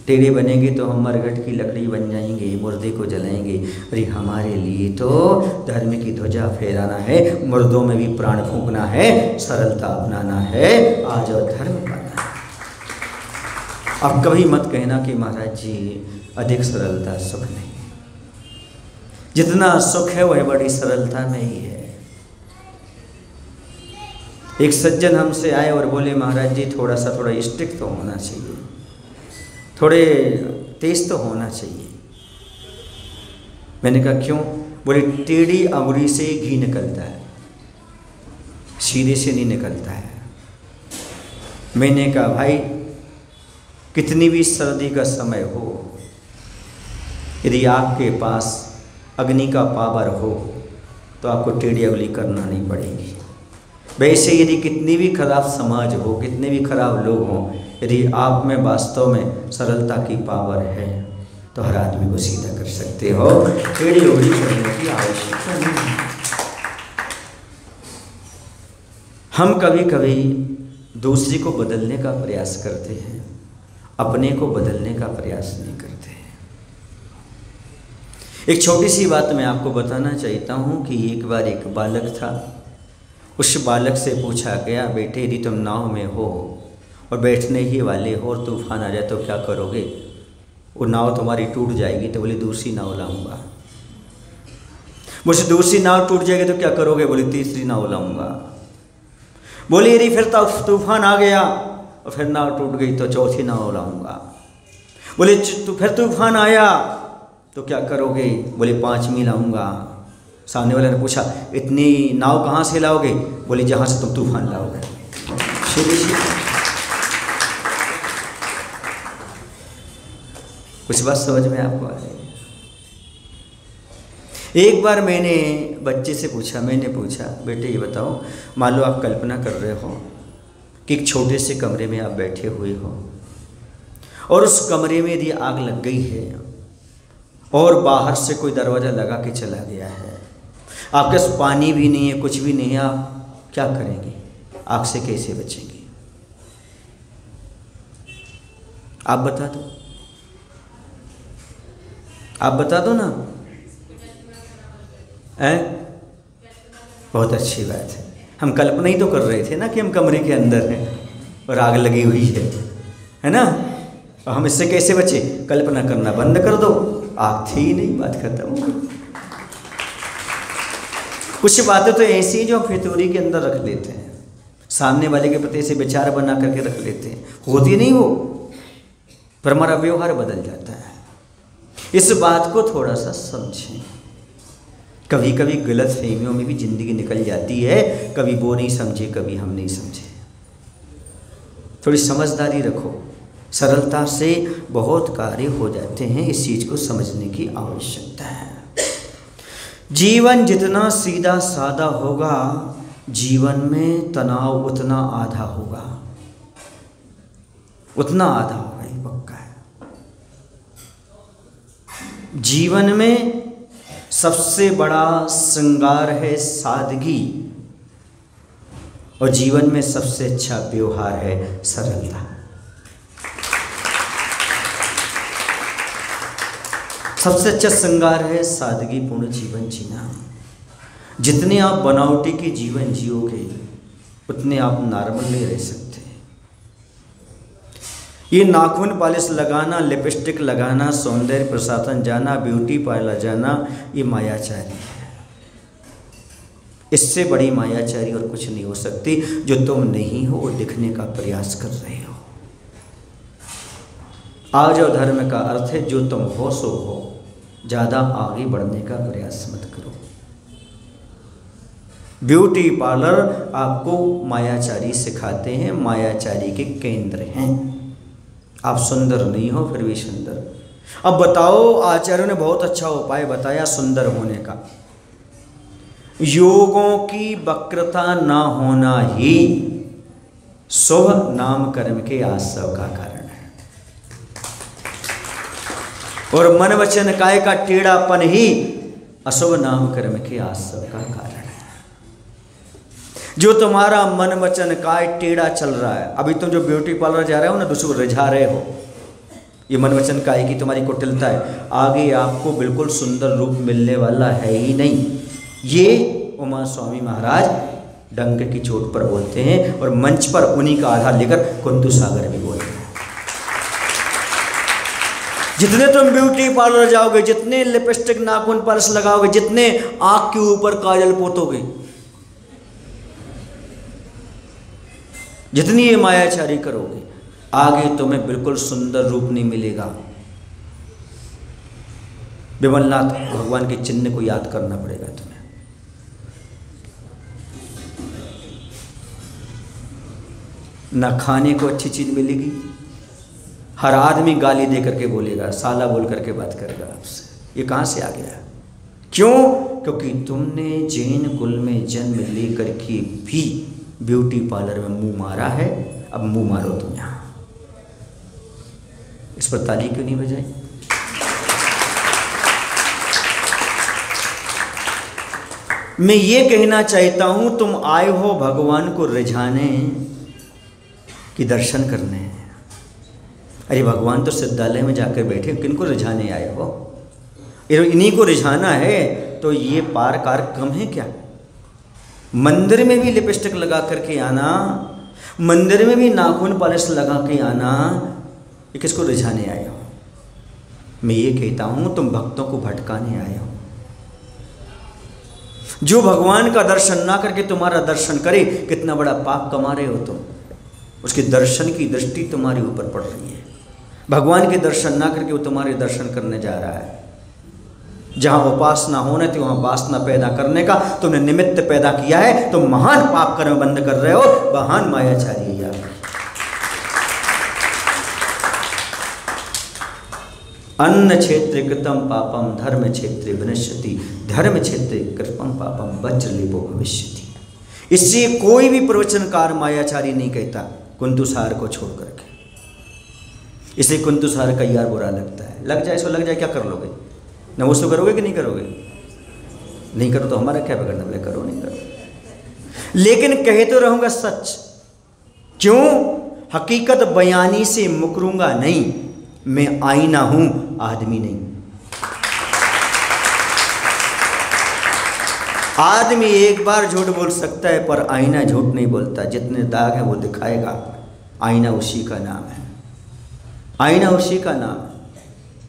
टेढ़े बनेंगे तो हम मरघट की लकड़ी बन जाएंगे, मुर्दे को जलाएंगे। अरे हमारे लिए तो धर्म की ध्वजा फहराना है, मुर्दों में भी प्राण फूंकना है, सरलता अपनाना है, आज और धर्म पाना है। अब कभी मत कहना कि महाराज जी अधिक सरलता सुख नहीं। जितना सुख है वह बड़ी सरलता में ही है। एक सज्जन हमसे आए और बोले, महाराज जी थोड़ा स्ट्रिक्ट तो होना चाहिए, थोड़े तेज तो होना चाहिए। मैंने कहा क्यों? बोले टेढ़ी अंगुली से घी निकलता है, सीधे से नहीं निकलता है। मैंने कहा भाई कितनी भी सर्दी का समय हो, यदि आपके पास अग्नि का पावर हो तो आपको टेढ़ी अंगुली करना नहीं पड़ेगी। वैसे यदि कितनी भी खराब समाज हो, कितने भी खराब लोग हों, यदि आप में वास्तव में सरलता की पावर है तो हर आदमी को सीधा कर सकते हो। टेढ़ी अंगुली करने की आवश्यकता नहीं है। हम कभी कभी दूसरे को बदलने का प्रयास करते हैं, अपने को बदलने का प्रयास नहीं करते हैं। एक छोटी सी बात मैं आपको बताना चाहता हूँ कि एक बार एक बालक था। उस बालक से पूछा गया, बेटे यदि तुम नाव में हो और बैठने ही वाले हो और तूफान आ जाए तो क्या करोगे? वो नाव तुम्हारी टूट जाएगी। तो बोले दूसरी नाव लाऊंगा। मुझसे दूसरी नाव टूट जाएगी तो क्या करोगे? बोले तीसरी नाव लाऊंगा। बोले यदि फिर तूफान आ गया और फिर नाव टूट गई तो चौथी नाव लाऊंगा। बोले तो फिर तूफान आया तो क्या करोगे? बोले पांचवी लाऊंगा। सामने वाले ने पूछा, इतनी नाव कहाँ से लाओगे? बोले जहाँ से तुम तूफान लाओगे। कुछ बात समझ में आपको आ रही है? एक बार मैंने बच्चे से पूछा, बेटे ये बताओ, मान लो आप कल्पना कर रहे हो कि एक छोटे से कमरे में आप बैठे हुए हो और उस कमरे में यदि आग लग गई है और बाहर से कोई दरवाज़ा लगा के चला गया है, आपके पास पानी भी नहीं है, कुछ भी नहीं है, आप क्या करेंगे? आग से कैसे बचेंगे? आप बता दो, आप बता दो ना। बहुत अच्छी बात है। हम कल्पना ही तो कर रहे थे ना कि हम कमरे के अंदर हैं और आग लगी हुई है ना? और हम इससे कैसे बचे? कल्पना करना बंद कर दो, आग थी ही नहीं, बात खत्म हो गई। कुछ बातें तो ऐसी जो फितूरी के अंदर रख लेते हैं, सामने वाले के प्रति से विचार बना करके रख लेते हैं, होती नहीं वो, पर हमारा व्यवहार बदल जाता है। इस बात को थोड़ा सा समझें। कभी कभी गलत फहमियों में भी जिंदगी निकल जाती है, कभी वो नहीं समझे, कभी हम नहीं समझे। थोड़ी समझदारी रखो, सरलता से बहुत कार्य हो जाते हैं, इस चीज़ को समझने की आवश्यकता है। जीवन जितना सीधा साधा होगा, जीवन में तनाव उतना आधा होगा, उतना आधा होगा, ये पक्का है। जीवन में सबसे बड़ा श्रृंगार है सादगी, और जीवन में सबसे अच्छा व्यवहार है सरलता। सबसे अच्छा श्रृंगार है सादगीपूर्ण जीवन जीना। जितने आप बनावटी के जीवन जियोगे उतने आप नॉर्मल नहीं रह सकते। ये नाखून पॉलिश लगाना, लिपस्टिक लगाना, सौंदर्य प्रसाधन जाना, ब्यूटी पार्लर जाना, ये मायाचारी है। इससे बड़ी मायाचारी और कुछ नहीं हो सकती। जो तुम नहीं हो वो दिखने का प्रयास कर रहे हो। आज और धर्म का अर्थ है जो तुम हो सो हो, ज़्यादा आगे बढ़ने का प्रयास मत करो। ब्यूटी पार्लर आपको मायाचारी सिखाते हैं, मायाचारी के केंद्र हैं। आप सुंदर नहीं हो फिर भी सुंदर। अब बताओ, आचार्यों ने बहुत अच्छा उपाय बताया सुंदर होने का। योगों की वक्रता ना होना ही शुभ नाम कर्म के आसव का कारण है, और मन वचन काय का टेढ़ापन ही अशुभ नाम कर्म के आसव का कारण है। जो तुम्हारा मन वचन काय टेढ़ा चल रहा है, अभी तुम जो ब्यूटी पार्लर जा रहे हो ना, दूसरों को रिझा रहे हो, ये मन वचन काय की तुम्हारी कुटिलता है। आगे आपको बिल्कुल सुंदर रूप मिलने वाला है ही नहीं। ये उमा स्वामी महाराज डंक की चोट पर बोलते हैं, और मंच पर उन्हीं का आधार लेकर कुंतु सागर भी बोलते हैं। जितने तुम ब्यूटी पार्लर जाओगे, जितने लिपस्टिक नाखून पॉलिश लगाओगे, जितने आँख के ऊपर काजल पोतोगे, जितनी ये मायाचारी करोगे, आगे तुम्हें बिल्कुल सुंदर रूप नहीं मिलेगा। विमलनाथ भगवान के चिन्ह को याद करना पड़ेगा तुम्हें। ना खाने को अच्छी चीज मिलेगी, हर आदमी गाली दे करके बोलेगा, साला बोल करके बात करेगा आपसे। ये कहाँ से आ गया? क्यों? क्योंकि तुमने जैन कुल में जन्म लेकर के भी ब्यूटी पार्लर में मुंह मारा है। अब मुंह मारो तुम यहाँ। इस पर ताली क्यों नहीं बजाई? मैं ये कहना चाहता हूं, तुम आए हो भगवान को रिझाने कि दर्शन करने। अरे भगवान तो सिद्धालय में जाकर बैठे, किनको रिझाने आए हो? इन्हीं को रिझाना है तो ये पार कार कम है क्या? मंदिर में भी लिपस्टिक लगा करके आना, मंदिर में भी नाखून पॉलिश लगा के आना, ये किसको रिझाने आए हो? मैं ये कहता हूं तुम भक्तों को भटकाने आए हो। जो भगवान का दर्शन ना करके तुम्हारा दर्शन करे, कितना बड़ा पाप कमा रहे हो तुम। उसके दर्शन की दृष्टि तुम्हारे ऊपर पड़ रही है। भगवान के दर्शन ना करके वो तुम्हारे दर्शन करने जा रहा है। जहाँ उपासना होने थी वहाँ वासना पैदा करने का तुमने निमित्त पैदा किया है, तो महान पाप कर्म बंद कर रहे हो। महान मायाचारी है आप। अन्न क्षेत्र कृतम पापम धर्म क्षेत्र विनश्यति, धर्म क्षेत्र कृतम पापम वज्रलेपो भविष्यति। इससे कोई भी प्रवचनकार मायाचारी नहीं कहता कुंतुसार को छोड़ करके। इसे कुंतुसार का यार बुरा लगता है। लग जाए सो लग जाए, क्या कर लोगे? नमोस्तु तो करोगे कि नहीं करोगे? नहीं करो तो हमारा क्या बिगड़ना? बोले करो, नहीं करो, लेकिन कहे तो रहूंगा सच। क्यों? हकीकत बयानी से मुकरूंगा नहीं। मैं आईना हूं, आदमी नहीं। आदमी एक बार झूठ बोल सकता है पर आईना झूठ नहीं बोलता। जितने दाग है वो दिखाएगा। आईना उसी का नाम है। आईना उसी का नाम है।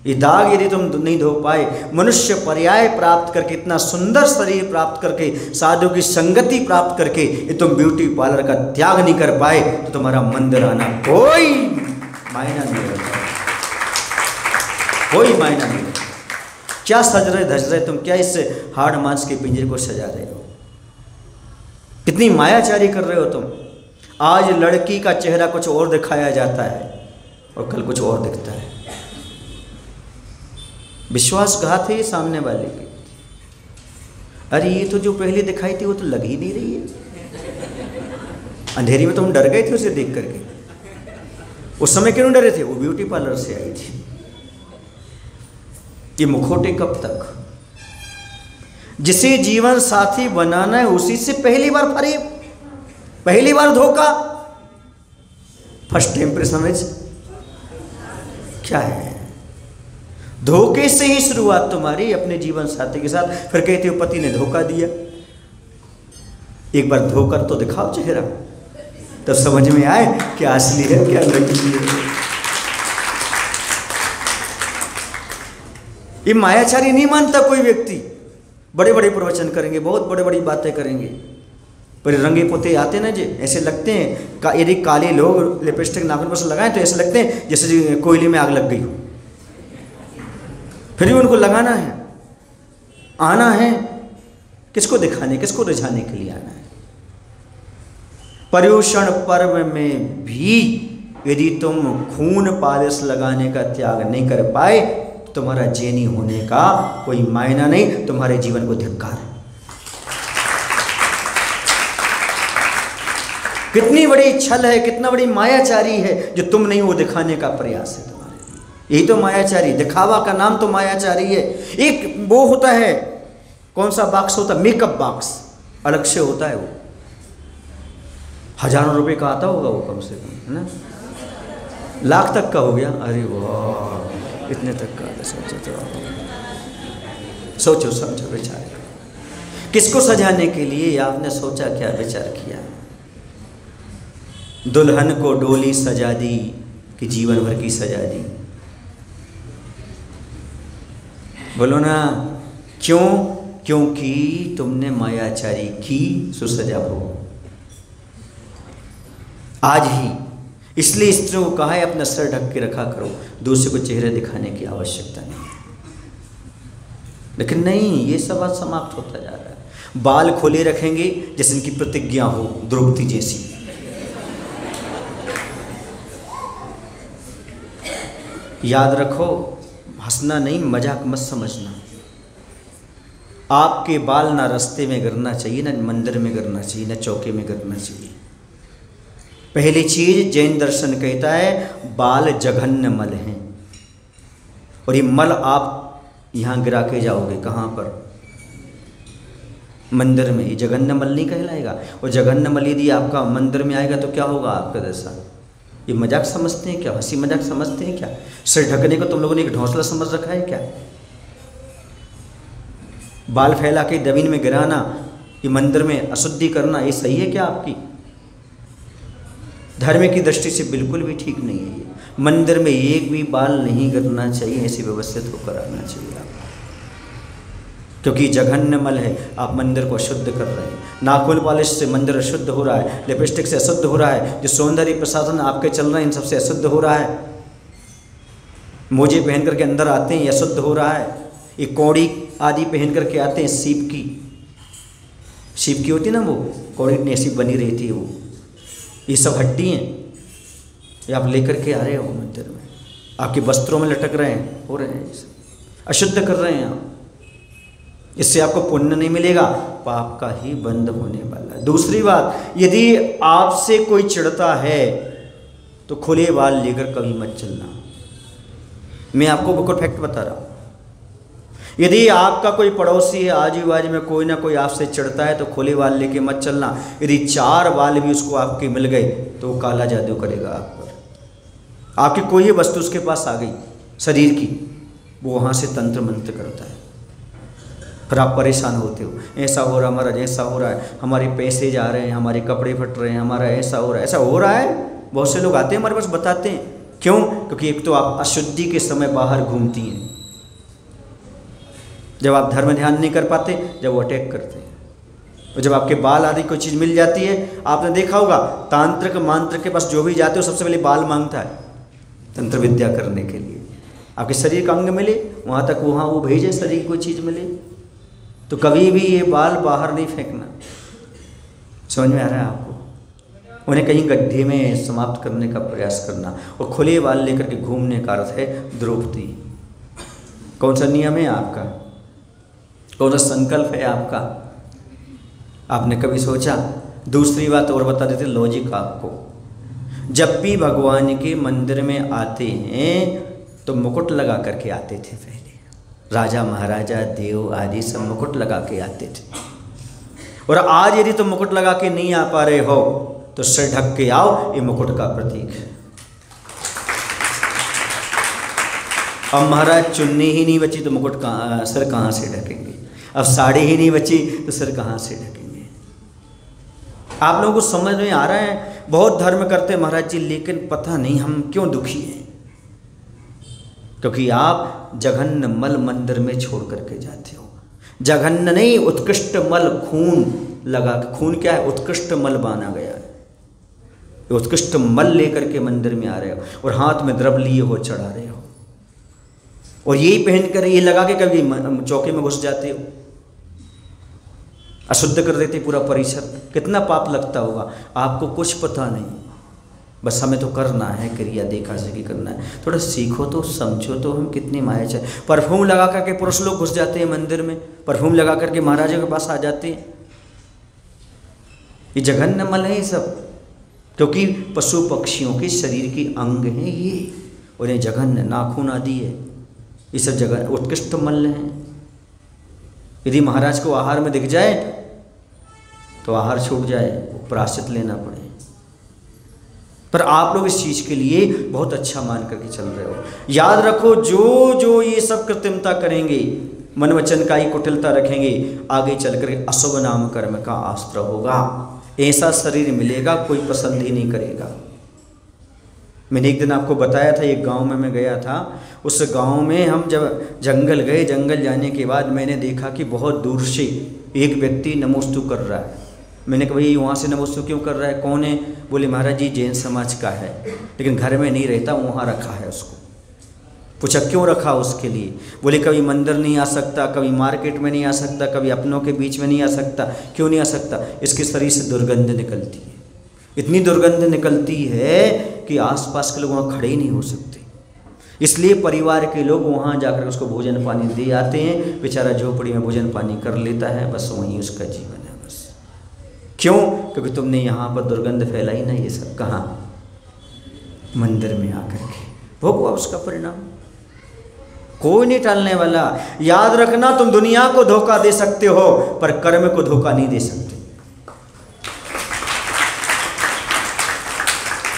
ये दाग यदि तुम नहीं धो पाए, मनुष्य पर्याय प्राप्त करके, इतना सुंदर शरीर प्राप्त करके, साधु की संगति प्राप्त करके, ये तुम ब्यूटी पार्लर का त्याग नहीं कर पाए, तो तुम्हारा मंदिर आना कोई मायना नहीं रहता। कोई मायना नहीं रहता। क्या सज रहे धज रहे तुम? क्या इस हाड़ मांस के पिंजरे को सजा रहे हो? कितनी मायाचारी कर रहे हो तुम। आज लड़की का चेहरा कुछ और दिखाया जाता है और कल कुछ और दिखता है। विश्वासघात है सामने वाले की। अरे ये तो जो पहले दिखाई थी वो तो लग ही नहीं रही है। अंधेरी में तो हम डर गए थे उसे देख करके। उस समय क्यों डरे थे? वो ब्यूटी पार्लर से आई थी। ये मुखौटे कब तक? जिसे जीवन साथी बनाना है उसी से पहली बार फरेब, पहली बार धोखा, फर्स्ट इम्प्रेशन क्या है? धोखे से ही शुरुआत तुम्हारी अपने जीवन साथी के साथ, फिर कहते हो पति ने धोखा दिया। एक बार धोकर तो दिखाओ चेहरा, तब समझ में आए क्या असली है क्या नकली है। ये मायाचारी नहीं मानता कोई व्यक्ति, बड़े बड़े प्रवचन करेंगे, बहुत बड़े बड़ी बातें करेंगे, पर रंगे पोते आते ना जी, ऐसे लगते हैं यदि काले लोग लिपस्टिक नाखून पर से लगाएं तो ऐसे लगते हैं जैसे कोयले में आग लग गई हो। फिर भी उनको लगाना है, आना है, किसको दिखाने, किसको रिझाने के लिए आना है। पर्युषण पर्व में भी यदि तुम खून पालिश लगाने का त्याग नहीं कर पाए, तुम्हारा जैनी होने का कोई मायना नहीं, तुम्हारे जीवन को धिक्कार है। कितनी बड़ी छल है, कितना बड़ी मायाचारी है जो तुम नहीं वो दिखाने का प्रयास है तुम्हारे। यही तो मायाचारी, दिखावा का नाम तो मायाचारी है। एक वो होता है, कौन सा बॉक्स होता है, मेकअप बॉक्स अलग से होता है, वो हजारों रुपए का आता होगा वो कम से कम, है ना, लाख तक का हो गया। अरे वाह, इतने तक का। सोचो समझो विचार करो, किसको सजाने के लिए आपने सोचा, क्या विचार किया? दुल्हन को डोली सजा दी कि जीवन भर की सजा दी? बोलो ना, क्यों? क्योंकि तुमने मायाचारी की सो सजा भोगो आज ही। इसलिए स्त्रियों को कहा है अपना सर ढक के रखा करो, दूसरे को चेहरे दिखाने की आवश्यकता नहीं है। लेकिन नहीं, ये सब आज समाप्त होता जा रहा है। बाल खोले रखेंगे जैसे इनकी प्रतिज्ञा हो, द्रौपदी जैसी। याद रखो, हंसना नहीं, मजाक मत समझना। आपके बाल ना रास्ते में गिरना चाहिए, ना मंदिर में गिरना चाहिए, ना चौके में गिरना चाहिए। पहली चीज जैन दर्शन कहता है बाल जघन्य मल हैं, और ये मल आप यहाँ गिरा के जाओगे कहाँ पर? मंदिर में। ये जघन्य मल नहीं कहलाएगा। और जघन्य मल यदि आपका मंदिर में आएगा तो क्या होगा आपका दशा? ये मजाक समझते हैं क्या? हंसी मजाक समझते हैं क्या? सिर ढकने को तुम लोगों ने एक ढौंसला समझ रखा है क्या? बाल फैला के जमीन में गिराना, ये मंदिर में अशुद्धि करना, ये सही है क्या आपकी? धर्म की दृष्टि से बिल्कुल भी ठीक नहीं है। ये मंदिर में एक भी बाल नहीं गिरना चाहिए, ऐसे व्यवस्थित होकर आना चाहिए आप, क्योंकि जघन्य मल है। आप मंदिर को अशुद्ध कर रहे हैं। नाखून पॉलिश से मंदिर अशुद्ध हो रहा है, लिपस्टिक से अशुद्ध हो रहा है, जो सौंदर्य प्रसाधन आपके चल रहे हैं इन सबसे अशुद्ध हो रहा है। मोजे पहन करके अंदर आते हैं, ये अशुद्ध हो रहा है। ये कौड़ी आदि पहन करके आते हैं, सीप की होती ना वो कौड़ी ने ऐसी बनी रहती है वो, ये सब हड्डी हैं, ये आप लेकर के आ रहे हो मंदिर में, आपके वस्त्रों में लटक रहे हैं, हो रहे हैं, अशुद्ध कर रहे हैं आप। इससे आपको पुण्य नहीं मिलेगा, पाप का ही बंद होने वाला है। दूसरी बात, यदि आपसे कोई चिढ़ता है तो खुले बाल लेकर कभी मत चलना। मैं आपको बिल्कुल फैक्ट बता रहा हूँ। यदि आपका कोई पड़ोसी है, आजू बाजू में कोई ना कोई आपसे चिढ़ता है तो खुले बाल लेके मत चलना। यदि 4 बाल भी उसको आपके मिल गए तो वो काला जादू करेगा आप पर। आपकी कोई वस्तु उसके पास आ गई शरीर की, वो वहाँ से तंत्र मंत्र करता है, फिर आप परेशान होते हो, ऐसा हो रहा हमारा, जैसा हो रहा है, हमारे पैसे जा रहे हैं, हमारे कपड़े फट रहे हैं, हमारा ऐसा हो रहा है, ऐसा हो रहा है। बहुत से लोग आते हैं हमारे पास, बताते हैं। क्यों? क्योंकि एक तो आप अशुद्धि के समय बाहर घूमती हैं, जब आप धर्म ध्यान नहीं कर पाते, जब वो अटैक करते हैं, और जब आपके बाल आदि कोई चीज़ मिल जाती है। आपने देखा होगा तांत्रिक मांत्रिक के पास जो भी जाते हो सबसे पहले बाल मांगता है तंत्र विद्या करने के लिए। आपके शरीर का अंग मिले वहाँ तक, वहाँ वो भेजे शरीर कोई चीज़ मिले, तो कभी भी ये बाल बाहर नहीं फेंकना। समझ में आ रहा है आपको? उन्हें कहीं गड्ढे में समाप्त करने का प्रयास करना। और खुले बाल लेकर के घूमने का अर्थ है द्रौपदी। कौन सा नियम है आपका? कौन सा संकल्प है आपका? आपने कभी सोचा? दूसरी बात और बता देते लॉजिक आपको। जब भी भगवान के मंदिर में आते हैं तो मुकुट लगा करके आते थे पहले। राजा महाराजा देव आदि सब मुकुट लगा के आते थे। और आज यदि तुम मुकुट लगा के नहीं आ पा रहे हो तो सिर ढक के आओ, ये मुकुट का प्रतीक है। अब महाराज चुन्नी ही नहीं बची तो मुकुट कहाँ, सिर कहाँ से ढकेंगे? अब साड़ी ही नहीं बची तो सिर कहाँ से ढकेंगे? आप लोगों को समझ में आ रहा है? बहुत धर्म करते हैं महाराज जी, लेकिन पता नहीं हम क्यों दुखी हैं। क्योंकि आप जघन्य मल मंदिर में छोड़ करके जाते हो। जघन्य नहीं, उत्कृष्ट मल, खून लगा। खून क्या है? उत्कृष्ट मल बाना गया है। उत्कृष्ट मल लेकर के मंदिर में आ रहे हो और हाथ में द्रव्य लिए हो चढ़ा रहे हो, और यही पहन कर ये लगा के कभी चौके में घुस जाते हो, अशुद्ध कर देते पूरा परिसर। कितना पाप लगता होगा आपको, कुछ पता नहीं। बस हमें तो करना है, क्रिया देखा से करना है। थोड़ा सीखो तो, समझो तो, हम कितनी माया चाहे। परफ्यूम लगा करके पुरुष लोग घुस जाते हैं मंदिर में, परफ्यूम लगा करके महाराजा के पास आ जाते हैं। ये जघन्य मल है ये सब, क्योंकि पशु पक्षियों के शरीर के अंग हैं ये, और ये जघन्य नाखून आदि है, ये सब जगह उत्कृष्ट मल हैं। यदि महाराज को आहार में दिख जाए तो आहार छूट जाए, प्रायश्चित लेना पड़े। पर आप लोग इस चीज़ के लिए बहुत अच्छा मान करके चल रहे हो। याद रखो, जो जो ये सब कृत्रिमता करेंगे, मन वचन का ही कुटिलता रखेंगे, आगे चलकर अशुभ नाम कर्म का आश्रय होगा। ऐसा शरीर मिलेगा कोई पसंद ही नहीं करेगा। मैंने एक दिन आपको बताया था, एक गांव में मैं गया था। उस गांव में हम जब जंगल गए, जंगल जाने के बाद मैंने देखा कि बहुत दूर से एक व्यक्ति नमोस्तु कर रहा है। मैंने कहा भाई वहाँ से नमोस्तु क्यों कर रहा है, कौन है? बोले महाराज जी जैन समाज का है, लेकिन घर में नहीं रहता, वहाँ रखा है उसको। पूछा क्यों रखा उसके लिए? बोले कभी मंदिर नहीं आ सकता, कभी मार्केट में नहीं आ सकता, कभी अपनों के बीच में नहीं आ सकता। क्यों नहीं आ सकता? इसके शरीर से दुर्गंध निकलती है। इतनी दुर्गंध निकलती है कि आसपास के लोग वहाँ खड़े ही नहीं हो सकते। इसलिए परिवार के लोग वहाँ जाकर उसको भोजन पानी दे आते हैं। बेचारा झोपड़ी में भोजन पानी कर लेता है, बस वहीं उसका जीवन है। बस क्यों? क्योंकि तुमने यहाँ पर दुर्गंध फैलाई ना, ये सब कहाँ? मंदिर में आकर के भोगवा उसका परिणाम। कोई नहीं टालने वाला। याद रखना, तुम दुनिया को धोखा दे सकते हो पर कर्म को धोखा नहीं दे सकते।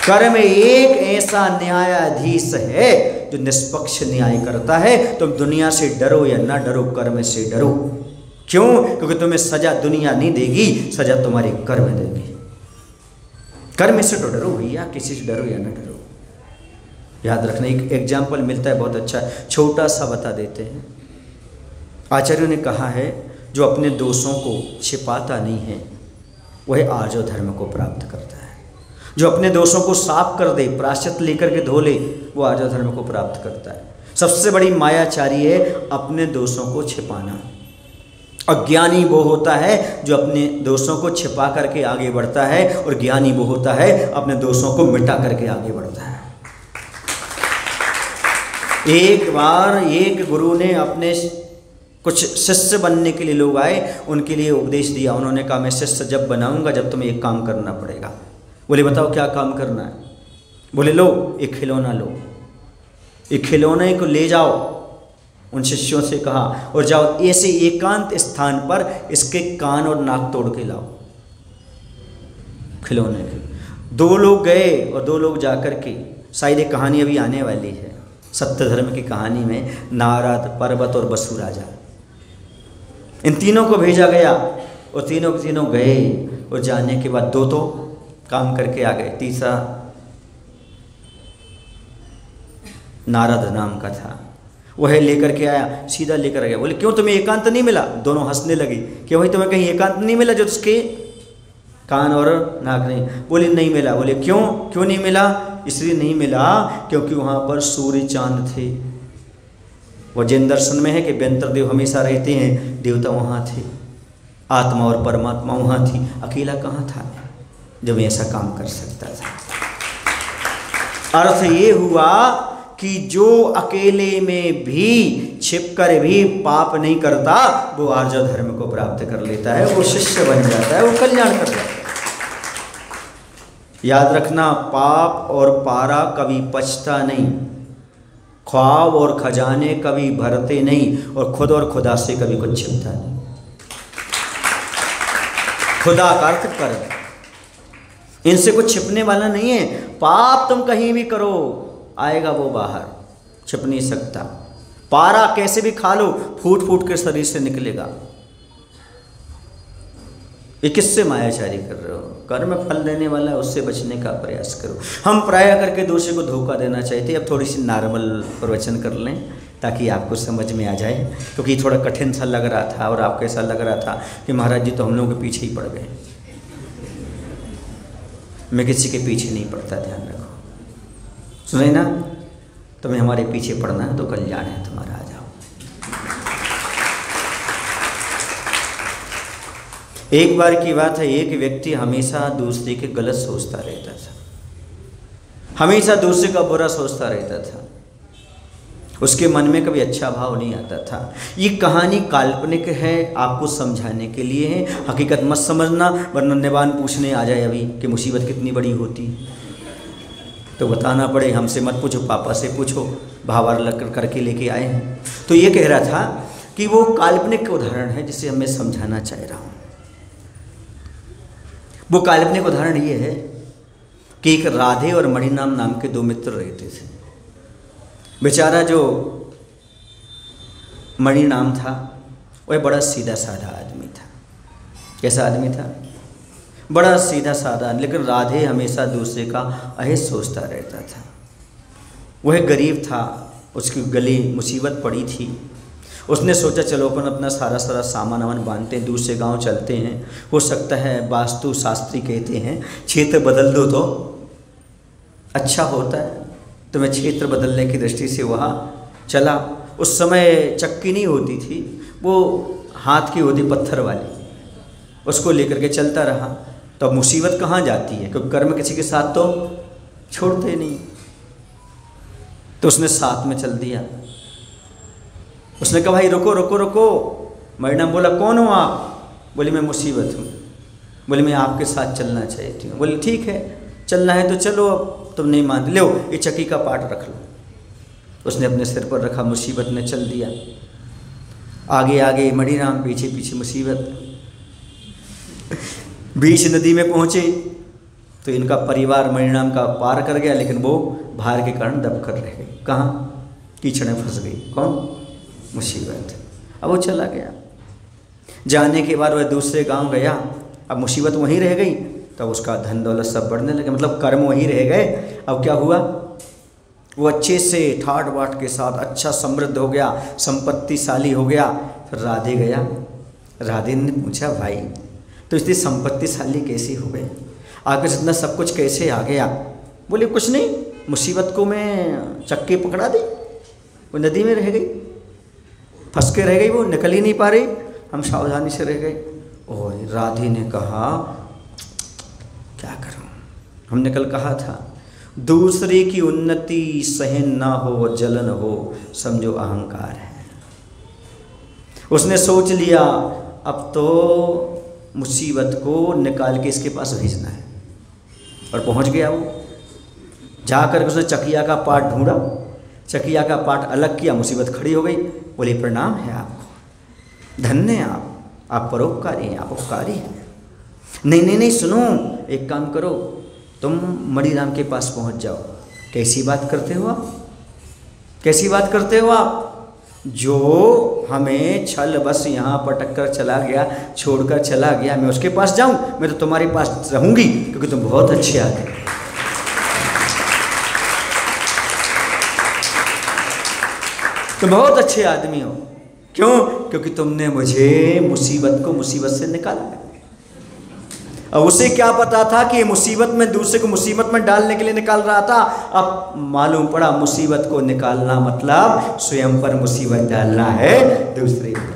कर्म एक ऐसा न्यायाधीश है जो निष्पक्ष न्याय करता है। तुम दुनिया से डरो या ना डरो, कर्म से डरो। क्यों? क्योंकि तुम्हें सजा दुनिया नहीं देगी, सजा तुम्हारी कर्म देगी। कर्म से तो डरो भैया, किसी से डरो या ना डरो। याद रखना, एक एग्जाम्पल मिलता है बहुत अच्छा, छोटा सा बता देते हैं। आचार्यों ने कहा है, जो अपने दोषों को छिपाता नहीं है वह आर्जव धर्म को प्राप्त करता है। जो अपने दोषों को साफ कर दे, प्रायश्चित लेकर के धो ले, वो आर्जव धर्म को प्राप्त करता है। सबसे बड़ी मायाचारी है अपने दोषों को छिपाना। अज्ञानी वो होता है जो अपने दोषों को छिपा करके आगे बढ़ता है, और ज्ञानी वो होता है अपने दोषों को मिटा करके आगे बढ़ता है। एक बार एक गुरु ने अपने कुछ शिष्य बनने के लिए लोग आए, उनके लिए उपदेश दिया। उन्होंने कहा मैं शिष्य जब बनाऊंगा जब तुम्हें एक काम करना पड़ेगा। बोले बताओ क्या काम करना है? बोले लो एक खिलौना लो, एक खिलौने को ले जाओ। उन शिष्यों से कहा और जाओ ऐसे एकांत स्थान पर इसके कान और नाक तोड़ के लाओ खिलौने के। 2 लोग गए और 2 लोग जाकर के, शायद ये कहानी अभी आने वाली है, सत्य धर्म की कहानी में, नारद, पर्वत और बसु राजा, इन तीनों को भेजा गया और तीनों के तीनों गए। और जाने के बाद 2 तो काम करके आ गए, तीसरा नारद नाम का था, वह लेकर के आया, सीधा लेकर आ गया। बोले क्यों तुम्हें एकांत नहीं मिला? दोनों हंसने लगे कि भाई तुम्हें कहीं एकांत नहीं मिला जो उसके कान और नाक नहीं? बोले नहीं मिला। बोले क्यों क्यों नहीं मिला? इसलिए नहीं मिला क्योंकि वहाँ पर सूर्य चांद थे। वो जैन दर्शन में है कि व्यंतर देव हमेशा रहते हैं, देवता वहाँ थे, आत्मा और परमात्मा वहाँ थी। अकेला कहाँ था जब ऐसा काम कर सकता था? अर्थ ये हुआ कि जो अकेले में भी छिपकर भी पाप नहीं करता वो आर्जव धर्म को प्राप्त कर लेता है, वो शिष्य बन जाता है, वो कल्याण कर जाता है। याद रखना, पाप और पारा कभी पचता नहीं। ख्वाब और खजाने कभी भरते नहीं और खुद और खुदा से कभी कुछ छिपता नहीं। खुदा का अर्थ कर, इनसे कुछ छिपने वाला नहीं है। पाप तुम कहीं भी करो आएगा वो बाहर, छिप नहीं सकता। पारा कैसे भी खा लो फूट फूट के शरीर से निकलेगा। ये किससे मायाचारी कर रहे हो? कर्म फल देने वाला है, उससे बचने का प्रयास करो। हम प्राय करके दूसरे को धोखा देना चाहते हैं। अब थोड़ी सी नॉर्मल प्रवचन कर लें ताकि आपको समझ में आ जाए, क्योंकि थोड़ा कठिन सा लग रहा था और आपको ऐसा लग रहा था कि महाराज जी तो हम लोगों के पीछे ही पड़ गए। मैं किसी के पीछे नहीं पड़ता, ध्यान रखो। सुने ना, तुम्हें हमारे पीछे पड़ना है तो कल्याण है तुम्हारा, आ जाओ। एक बार की बात है, एक व्यक्ति हमेशा दूसरे के गलत सोचता रहता था, हमेशा दूसरे का बुरा सोचता रहता था। उसके मन में कभी अच्छा भाव नहीं आता था। ये कहानी काल्पनिक है, आपको समझाने के लिए है, हकीकत मत समझना, वरना निवान पूछने आ जाए अभी कि मुसीबत कितनी बड़ी होती तो बताना पड़े। हमसे मत पूछो, पापा से पूछो, भावार लग करके लेके आए हैं। तो ये कह रहा था कि वो काल्पनिक उदाहरण है जिसे मैं समझाना चाह रहा हूँ। वो काल्पनिक उदाहरण ये है कि एक राधे और मणिनाम नाम के दो मित्र रहते थे। बेचारा जो मणिनाम था वह बड़ा सीधा साधा आदमी था। कैसा आदमी था? बड़ा सीधा साधा। लेकिन राधे हमेशा दूसरे का अहित सोचता रहता था। वह गरीब था, उसकी गली मुसीबत पड़ी थी। उसने सोचा चलो अपन अपना सारा सामान वामान बांधते हैं, दूसरे गांव चलते हैं। हो सकता है वास्तु शास्त्री कहते हैं क्षेत्र बदल दो तो अच्छा होता है। तो मैं क्षेत्र बदलने की दृष्टि से वहाँ चला। उस समय चक्की नहीं होती थी, वो हाथ की होती पत्थर वाली, उसको लेकर के चलता रहा। तो अब मुसीबत कहाँ जाती है, क्योंकि कर्म किसी के साथ तो छोड़ते नहीं। तो उसने साथ में चल दिया। उसने कहा भाई रुको रुको रुको। मैडम बोला कौन हो आप? बोली मैं मुसीबत हूँ। बोली मैं आपके साथ चलना चाहती हूँ। बोली ठीक है चलना है तो चलो, अब तुम नहीं मानते, लो ये चक्की का पाट रख लो। उसने अपने सिर पर रखा, मुसीबत ने चल दिया। आगे आगे मणिराम, पीछे पीछे मुसीबत। बीच नदी में पहुँचे तो इनका परिवार मणिराम का पार कर गया, लेकिन वो भार के कारण दब कर रह गई। कहाँ? कीचड़ में फंस गई। कौन? मुसीबत। अब वो चला गया। जाने के बाद वह दूसरे गांव गया। अब मुसीबत वहीं रह गई, तब उसका धन दौलत सब बढ़ने लगे, मतलब कर्म वहीं रह गए। अब क्या हुआ? वो अच्छे से ठाट बाट के साथ अच्छा समृद्ध हो गया, संपत्तिशाली हो गया। फिर राधे गया। राधे ने पूछा भाई तो इतनी संपत्तिशाली कैसी हो गई, आगे इतना सब कुछ कैसे आ गया? बोले कुछ नहीं, मुसीबत को मैं चक्के पकड़ा दी, वो नदी में रह गई, फंस के रह गई, वो निकल ही नहीं पा रही, हम सावधानी से रह गए। और राधे ने कहा क्या करूं, हमने कल कहा था दूसरे की उन्नति सहन ना हो, जलन हो, समझो अहंकार है। उसने सोच लिया अब तो मुसीबत को निकाल के इसके पास भेजना है, और पहुंच गया वो। जाकर उसने चकिया का पाट ढूंढा, चकिया का पाट अलग किया, मुसीबत खड़ी हो गई। बोले प्रणाम है आपको, धन्य है आप परोपकारी हैं, आप उपकारी हैं। नहीं नहीं नहीं सुनो, एक काम करो, तुम मणिराम के पास पहुंच जाओ। कैसी बात करते हो आप? कैसी बात करते हो आप? जो हमें छल बस यहाँ पटक कर चला गया, छोड़कर चला गया, मैं उसके पास जाऊं? मैं तो तुम्हारे पास रहूंगी, क्योंकि तुम बहुत अच्छे आदमी हो। तुम बहुत अच्छे आदमी हो। क्यों? क्योंकि तुमने मुझे मुसीबत को मुसीबत से निकाला। अब उसे क्या पता था कि ये मुसीबत में दूसरे को मुसीबत में डालने के लिए निकाल रहा था। अब मालूम पड़ा मुसीबत को निकालना मतलब स्वयं पर मुसीबत डालना है, दूसरे पर।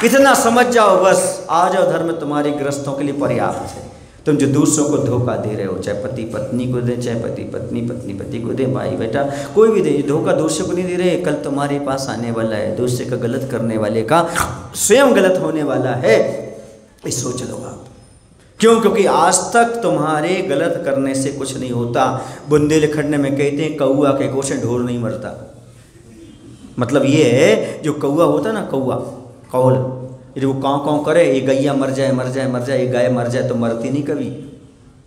इतना समझ जाओ बस, आ जाओ, धर्म तुम्हारे गृहस्थों के लिए पर्याप्त है। तुम जो दूसरों को धोखा दे रहे हो, चाहे पति पत्नी को दे, चाहे पति पत्नी को दे, भाई बेटा कोई भी दे, धोखा दूसरे को नहीं दे रहे। कल तुम्हारे पास आने वाला है, दूसरे का गलत करने वाले का स्वयं गलत होने वाला है। सोच लो आप, क्यों? क्योंकि आज तक तुम्हारे गलत करने से कुछ नहीं होता। बुंदेलखंड में कहते हैं कौआ के को से ढोर नहीं मरता। मतलब ये है, जो कौआ होता ना, कौआ कौल, ये जो काँव काँव करे, ये गैया मर जाए मर जाए मर जाए, ये गाय मर जाए तो मरती नहीं कभी।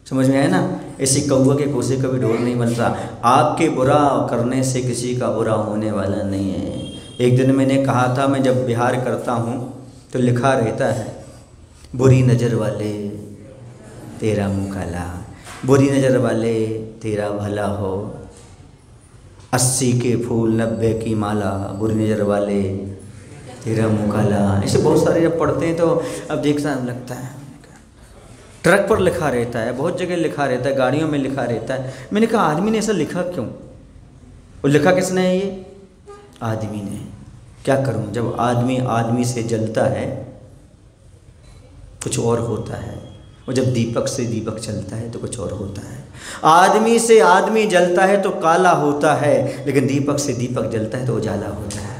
समझ में आया ना? ऐसे कौआ के को से कभी ढोर नहीं बनता। आपके बुरा करने से किसी का बुरा होने वाला नहीं है। एक दिन मैंने कहा था, मैं जब बिहार करता हूँ तो लिखा रहता है, बुरी नज़र वाले तेरा मुँह काला, बुरी नज़र वाले तेरा भला हो, 80 के फूल 90 की माला, बुरी नज़र वाले तेरा मुँह काला। ऐसे बहुत सारे जब पढ़ते हैं तो अब देखता लगता है। ट्रक पर लिखा रहता है, बहुत जगह लिखा रहता है, गाड़ियों में लिखा रहता है। मैंने कहा आदमी ने ऐसा लिखा क्यों? वो लिखा किसने है? ये आदमी ने। क्या करूं, जब आदमी आदमी से जलता है कुछ और होता है, और जब दीपक से दीपक जलता है तो कुछ और होता है। आदमी से आदमी जलता है तो काला होता है, लेकिन दीपक से दीपक जलता है तो उजाला होता है।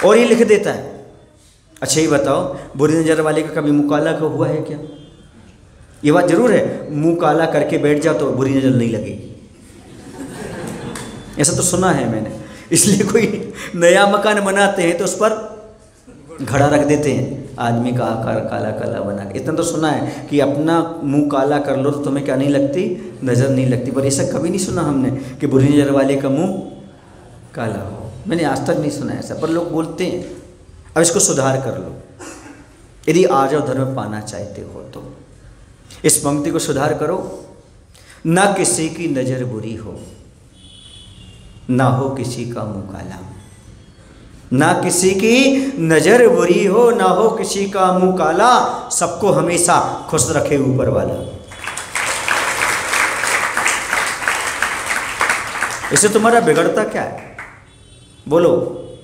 और ये लिख देता है। अच्छा ये बताओ, बुरी नज़र वाले का कभी मुँह काला हुआ है क्या? ये बात जरूर है, मुँह काला करके बैठ जाओ तो बुरी नज़र नहीं लगेगी, ऐसा तो सुना है मैंने। इसलिए कोई नया मकान बनाते हैं तो उस पर घड़ा रख देते हैं, आदमी का आकार काला काला बना के। इतना तो सुना है कि अपना मुंह काला कर लो तो तुम्हें क्या नहीं लगती, नज़र नहीं लगती। पर ऐसा कभी नहीं सुना हमने कि बुरी नज़र वाले का मुंह काला हो। मैंने आज तक नहीं सुना ऐसा, पर लोग बोलते हैं। अब इसको सुधार कर लो, यदि आर्जव धर्म पाना चाहते हो तो इस पंक्ति को सुधार करो। ना किसी की नज़र बुरी हो, ना हो किसी का मुँह काला। ना किसी की नज़र बुरी हो, ना हो किसी का मुँह काला, सबको हमेशा खुश रखे ऊपर वाला। इससे तुम्हारा बिगड़ता क्या है? बोलो,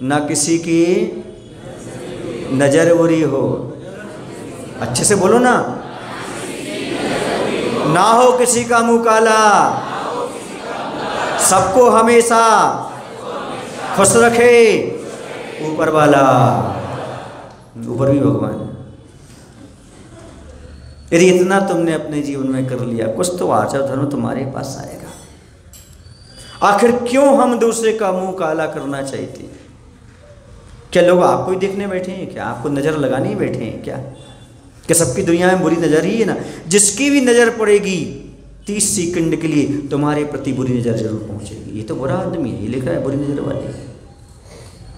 ना किसी की नज़र बुरी हो, अच्छे से बोलो ना। ना हो किसी का मुँह काला, सबको हमेशा खुश रखे ऊपर वाला। ऊपर भी भगवान। यदि इतना तुमने अपने जीवन में कर लिया, कुछ तो आचार धर्म तुम्हारे पास आएगा। आखिर क्यों हम दूसरे का मुंह काला करना चाहते हैं? क्या लोग आपको ही देखने बैठे हैं क्या? आपको नज़र लगाने ही बैठे हैं क्या? क्या सबकी दुनिया में बुरी नज़र ही है ना? जिसकी भी नज़र पड़ेगी 30 सेकंड के लिए तुम्हारे प्रति बुरी नज़र जरूर पहुंचेगी। ये तो बुरा आदमी है, ये लिखा है बुरी नज़र वाले।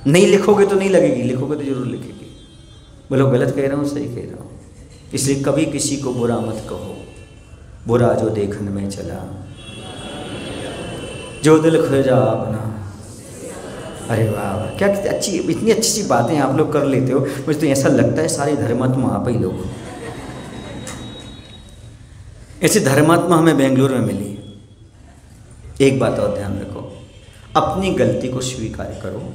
नहीं लिखोगे तो नहीं लगेगी, लिखोगे तो जरूर लिखेगी। बोलो गलत कह रहा हूँ, सही कह रहा हूँ? इसलिए कभी किसी को बुरा मत कहो। बुरा जो देखने में चला, जो दिल खोजा अपना। अरे वाह, क्या अच्छी, इतनी अच्छी सी बातें आप लोग कर लेते हो। मुझे तो ऐसा लगता है सारे धर्मात्मा आप ही लोग। ऐसे धर्मात्मा हमें बेंगलुरु में मिली। एक बात और ध्यान रखो, अपनी गलती को स्वीकार करो।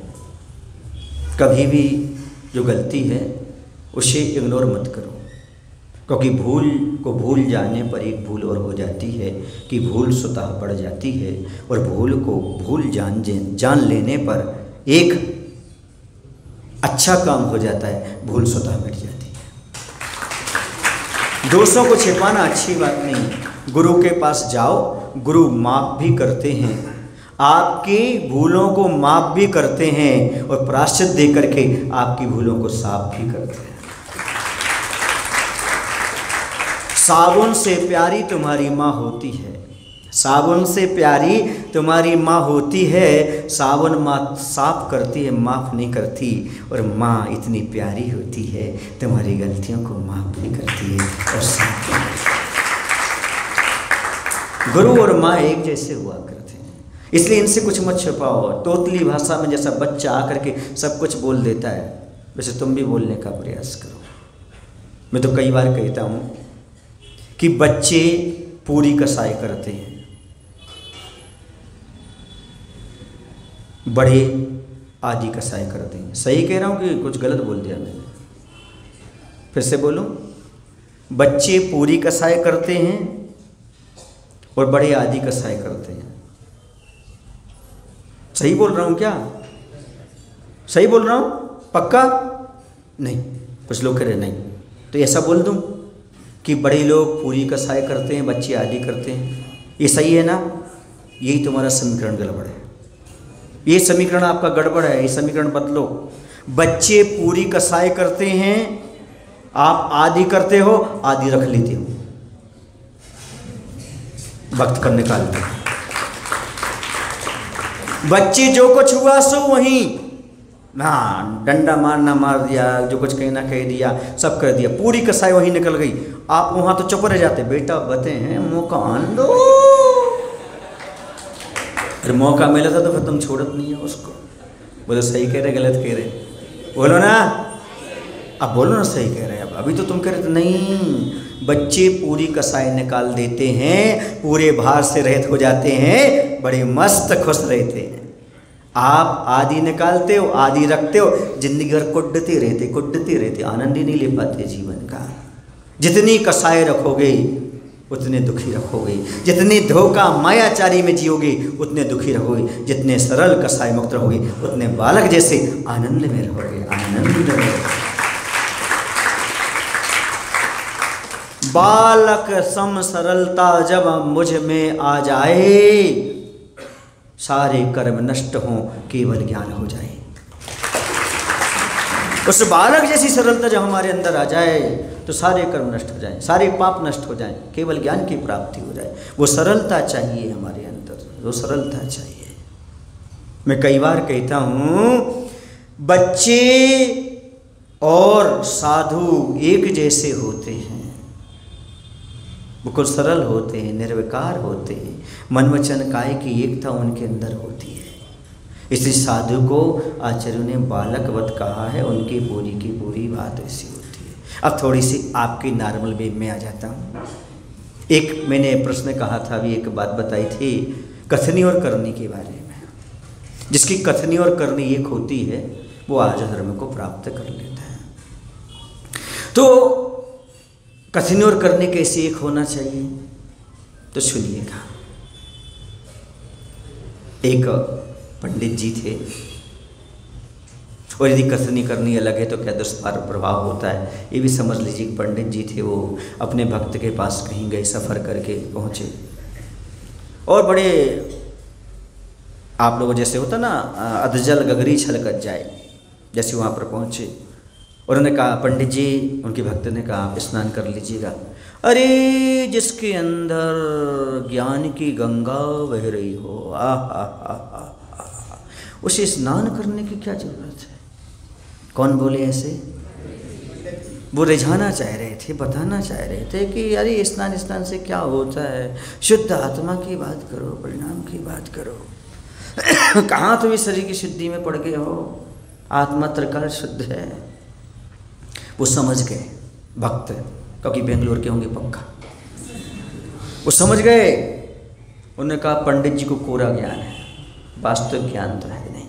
कभी भी जो गलती है उसे इग्नोर मत करो, क्योंकि भूल को भूल जाने पर एक भूल और हो जाती है कि भूल स्वतः पड़ जाती है, और भूल को भूल जान लेने पर एक अच्छा काम हो जाता है, भूल स्वतः मिट जाती है। दोषों को छिपाना अच्छी बात नहीं है। गुरु के पास जाओ, गुरु माफ भी करते हैं, आपकी भूलों को माफ भी करते हैं, और प्रायश्चित दे करके आपकी भूलों को साफ भी करते हैं। साबुन से प्यारी तुम्हारी माँ होती है, साबुन से प्यारी तुम्हारी माँ होती है। साबुन माँ साफ करती है, माफ़ नहीं करती। और माँ इतनी प्यारी होती है, तुम्हारी गलतियों को माफ़ भी करती है और साफ भी करती है। गुरु और माँ एक जैसे हुआ करते हैं, इसलिए इनसे कुछ मत छुपाओ। तोतली भाषा में जैसा बच्चा आकर के सब कुछ बोल देता है, वैसे तुम भी बोलने का प्रयास करो। मैं तो कई बार कहता हूँ कि बच्चे पूरी कसाई करते हैं, बड़े आधी कसाई करते हैं। सही कह रहा हूँ कि कुछ गलत बोल दिया मैंने? फिर से बोलूँ, बच्चे पूरी कसाई करते हैं और बड़े आधी कसाई करते हैं। सही बोल रहा हूँ क्या? सही बोल रहा हूँ? पक्का? नहीं, कुछ लोग कह रहे नहीं। तो ऐसा बोल दूं कि बड़े लोग पूरी कसाई करते हैं, बच्चे आदि करते हैं, ये सही है ना? यही तुम्हारा समीकरण गड़बड़ है। ये समीकरण आपका गड़बड़ है, ये समीकरण बदलो। बच्चे पूरी कसाई करते हैं, आप आदि करते हो, आदि रख लेते हो, वक्त कर निकालते हो। बच्चे जो कुछ हुआ सो वहीं ना, डंडा मारना मार दिया, जो कुछ कहना कह दिया, सब कर दिया, पूरी कसाई वहीं निकल गई। आप वहां तो चुप रह जाते, बेटा बते हैं मौका आन दो। अरे मौका मिला था तो फिर तुम छोड़त नहीं है उसको। बोलो सही कह रहे गलत कह रहे? बोलो ना, अब बोलो ना सही कह रहे हैं। अब अभी तो तुम कह रहे थे नहीं, बच्चे पूरी कसाई निकाल देते हैं, पूरे भार से रहित हो जाते हैं, बड़े मस्त खुश रहते हैं। आप आदि निकालते हो, आदि रखते हो, जिंदगी भर कुड्डते रहते, आनंद ही नहीं ले पाते जीवन का। जितनी कसाई रखोगे उतने दुखी रखोगे, जितने धोखा मायाचारी में जियोगे उतने दुखी रहोगे, जितने सरल कसाई मुक्त रहोगे उतने बालक जैसे आनंद में रहोगे, आनंद में। बालक सम सरलता जब मुझ में आ जाए, सारे कर्म नष्ट हों केवल ज्ञान हो जाए। उस बालक जैसी सरलता जब हमारे अंदर आ जाए तो सारे कर्म नष्ट हो जाएं, सारे पाप नष्ट हो जाएं, केवल ज्ञान की प्राप्ति हो जाए। वो सरलता चाहिए हमारे अंदर, वो सरलता चाहिए। मैं कई बार कहता हूँ, बच्चे और साधु एक जैसे होते हैं, बिल्कुल सरल होते हैं, निर्विकार होते हैं, मन वचन काय की एकता उनके अंदर होती है। इसलिए साधु को आचार्यों ने बालकवत कहा है, उनकी पूरी की पूरी बात ऐसी होती है। अब थोड़ी सी आपकी नॉर्मल वे में आ जाता हूँ। एक मैंने प्रश्न कहा था, अभी एक बात बताई थी कथनी और करनी के बारे में। जिसकी कथनी और करनी एक होती है वो आर्य धर्म को प्राप्त कर लेता है। तो कथनी और करनी कैसे एक होना चाहिए, तो सुनिएगा। एक पंडित जी थे, और यदि कथनी करनी अलग है तो क्या दुष्प्रभाव होता है ये भी समझ लीजिए। पंडित जी थे, वो अपने भक्त के पास कहीं गए, सफ़र करके पहुँचे, और बड़े आप लोगों जैसे होता ना, अधजल गगरी छलकत जाए, जैसे वहाँ पर पहुँचे। उन्होंने कहा, पंडित जी, उनके भक्त ने कहा आप स्नान कर लीजिएगा। अरे जिसके अंदर ज्ञान की गंगा बह रही हो, उसे स्नान करने की क्या जरूरत है? कौन बोले ऐसे? वो रिझाना चाह रहे थे, बताना चाह रहे थे कि अरे स्नान से क्या होता है, शुद्ध आत्मा की बात करो, परिणाम की बात करो। कहाँ तुम इस शरीर की शुद्धि में पड़ गए हो, आत्मा त्रिकाल शुद्ध है। वो समझ गए भक्त, क्योंकि बेंगलोर के होंगे पक्का, वो समझ गए। उन्होंने कहा पंडित जी को कोरा ज्ञान है, वास्तविक ज्ञान तो है नहीं।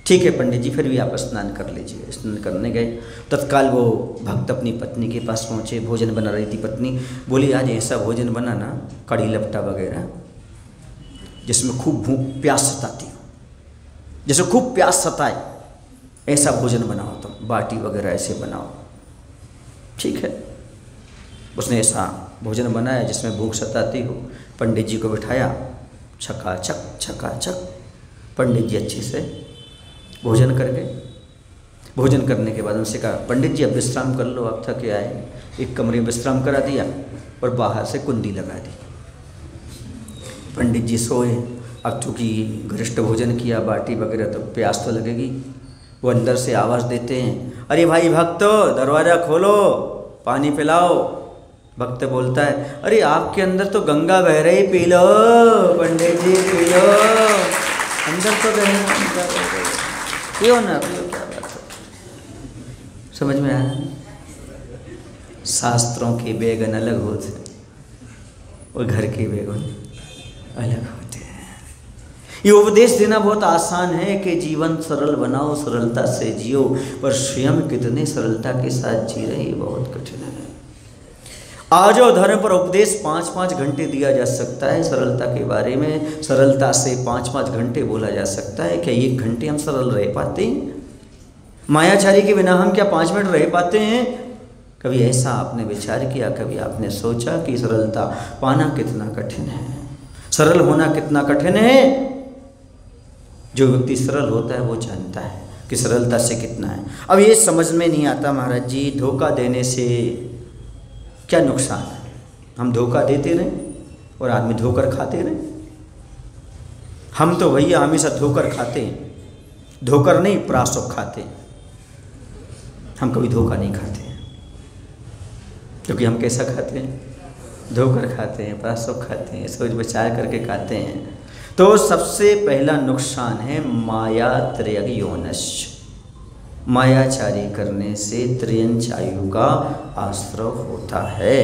ठीक है पंडित जी, फिर भी आप स्नान कर लीजिए। स्नान करने गए, तत्काल वो भक्त अपनी पत्नी के पास पहुँचे। भोजन बना रही थी पत्नी, बोली आज ऐसा भोजन बनाना, कड़ी लपटा वगैरह, जिसमें खूब भूख प्यास सताती हो, जैसे खूब प्यास सताए ऐसा भोजन बनाओ, तो बाटी वगैरह ऐसे बनाओ। ठीक है, उसने ऐसा भोजन बनाया जिसमें भूख सताती हो। पंडित जी को बिठाया, छकाछक पंडित जी अच्छे से भोजन कर गए। भोजन करने के बाद उनसे कहा, पंडित जी अब विश्राम कर लो, आप थके आए। एक कमरे में विश्राम करा दिया और बाहर से कुंडी लगा दी। पंडित जी सोए। अब चूँकि गरिष्ठ भोजन किया, बाटी वगैरह, तो प्यास तो लगेगी। वो अंदर से आवाज़ देते हैं, अरे भाई भक्तो, दरवाज़ा खोलो, पानी पिलाओ। भक्त बोलता है, अरे आपके अंदर तो गंगा बह रही, पी लो पंडित जी, पी लो, अंदर तो बह रही, पियो ना, पियो, क्या बात है। समझ में आया? शास्त्रों के बैगन अलग होते और घर के बैगन अलग होते हैं। ये उपदेश देना बहुत आसान है कि जीवन सरल बनाओ, सरलता से जियो, पर स्वयं कितने सरलता के साथ जी रहे, बहुत कठिन है। आजो धर्म पर उपदेश 5-5 घंटे दिया जा सकता है सरलता के बारे में, सरलता से 5-5 घंटे बोला जा सकता है। क्या 1 घंटे हम सरल रह पाते हैं? मायाचारी के बिना हम क्या 5 मिनट रह पाते हैं? कभी ऐसा आपने विचार किया, कभी आपने सोचा कि सरलता पाना कितना कठिन है, सरल होना कितना कठिन है? जो व्यक्ति सरल होता है वो जानता है कि सरलता से कितना है। अब ये समझ में नहीं आता महाराज जी, धोखा देने से क्या नुकसान है? हम धोखा देते रहें और आदमी धोकर खाते रहे। हम तो भैया हमेशा धोकर खाते हैं, धोकर नहीं परासुख खाते। हम कभी धोखा नहीं खाते हैं, क्योंकि हम कैसा खाते हैं? धोकर खाते हैं, परासुख खाते हैं, सोच विचार करके खाते हैं। तो सबसे पहला नुकसान है माया त्रययोनश्च। मायाचारी करने से त्रियंच आयु का आश्रव होता है,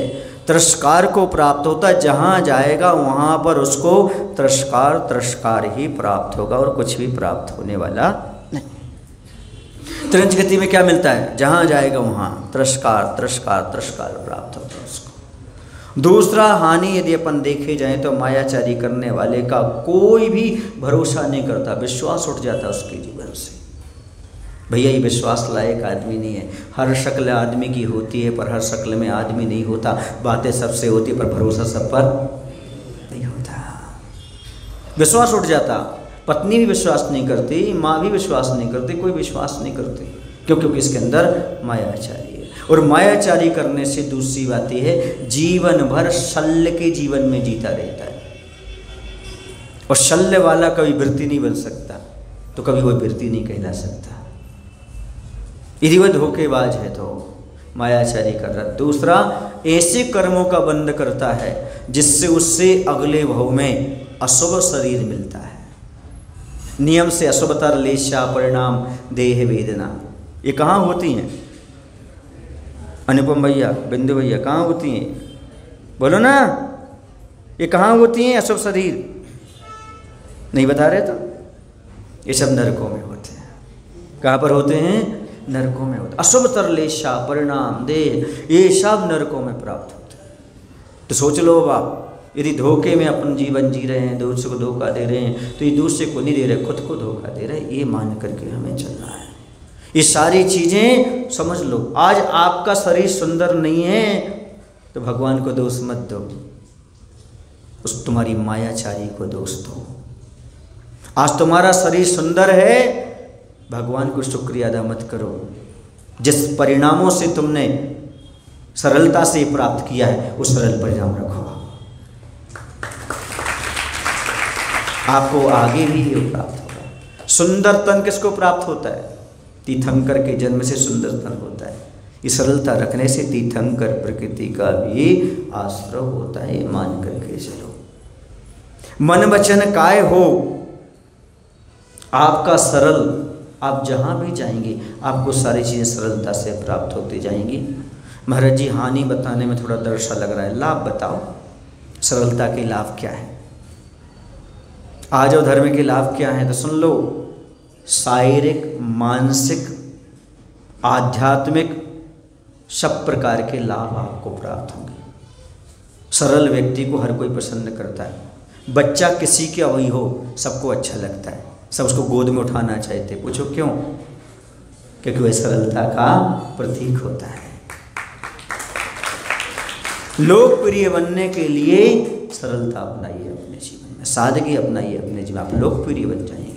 तिरस्कार को प्राप्त होता है। जहाँ जाएगा वहाँ पर उसको तिरस्कार ही प्राप्त होगा और कुछ भी प्राप्त होने वाला नहीं। त्रियंच गति में क्या मिलता है? जहाँ जाएगा वहाँ तिरस्कार प्राप्त होगा उसको। दूसरा हानि यदि अपन देखे जाए तो मायाचारी करने वाले का कोई भी भरोसा नहीं करता, विश्वास उठ जाता उसके जीवन से। भैया ये विश्वास लायक आदमी नहीं है। हर शक्ल आदमी की होती है पर हर शक्ल में आदमी नहीं होता। बातें सबसे होती पर भरोसा सब पर नहीं होता। विश्वास उठ जाता। पत्नी भी विश्वास नहीं करती, माँ भी विश्वास नहीं करती, कोई विश्वास नहीं करती। क्योंकि इसके अंदर मायाचारी है। और मायाचारी करने से दूसरी बात यह है, जीवन भर शल्य के जीवन में जीता रहता है। और शल्य वाला कभी वृत्ति नहीं बन सकता, तो कभी कोई वृत्ति नहीं कहला सकता। यदि वह धोखेबाज है तो मायाचारी कर रहा है। दूसरा, ऐसे कर्मों का बंध करता है जिससे उससे अगले भव में अशुभ शरीर मिलता है। नियम से अशुभतर लेशा परिणाम देह वेदना, ये कहाँ होती हैं? अनुपम भैया, बिंदु भैया, कहाँ होती हैं? बोलो ना, ये कहाँ होती हैं अशुभ शरीर? नहीं बता रहे तो? ये सब नरकों में होते हैं। कहाँ पर होते हैं? नरकों में होते। अशुभ तरलेशा परिणाम देह, ये सब नरकों में प्राप्त होते हैं। तो सोच लो बाप, यदि धोखे में अपन जीवन जी रहे हैं, दूसरे को धोखा दे रहे हैं, तो ये दूसरे को नहीं दे रहे, खुद को धोखा दे रहे, ये मान करके हमें चलना है। ये सारी चीज़ें समझ लो। आज आपका शरीर सुंदर नहीं है तो भगवान को दोष मत दो, उस तुम्हारी मायाचारी को दोष दो। आज तुम्हारा शरीर सुंदर है, भगवान को शुक्रिया अदा मत करो। जिस परिणामों से तुमने सरलता से प्राप्त किया है वो सरल परिणाम रखो। आपको आगे भी ये प्राप्त होगा। सुंदर तन किसको प्राप्त होता है? तीर्थंकर के जन्म से सुंदर तन होता है। ये सरलता रखने से तीर्थंकर प्रकृति का भी आश्रय होता है, मान करके चलो। मन वचन काय हो, आपका सरल, आप जहाँ भी जाएंगे आपको सारी चीज़ें सरलता से प्राप्त होती जाएंगी। महाराज जी, हानि बताने में थोड़ा डर सा लग रहा है, लाभ बताओ। सरलता के लाभ क्या है? आजो धर्म के लाभ क्या है तो सुन लो। शारीरिक, मानसिक, आध्यात्मिक सब प्रकार के लाभ आपको प्राप्त होंगे। सरल व्यक्ति को हर कोई पसंद करता है। बच्चा किसी का वही हो सबको अच्छा लगता है, सब उसको गोद में उठाना चाहते। पूछो क्यों? क्योंकि वह सरलता का प्रतीक होता है। लोकप्रिय बनने के लिए सरलता अपनाइए अपने जीवन में, सादगी अपनाइए अपने जीवन, आप लोकप्रिय बन जाएंगे।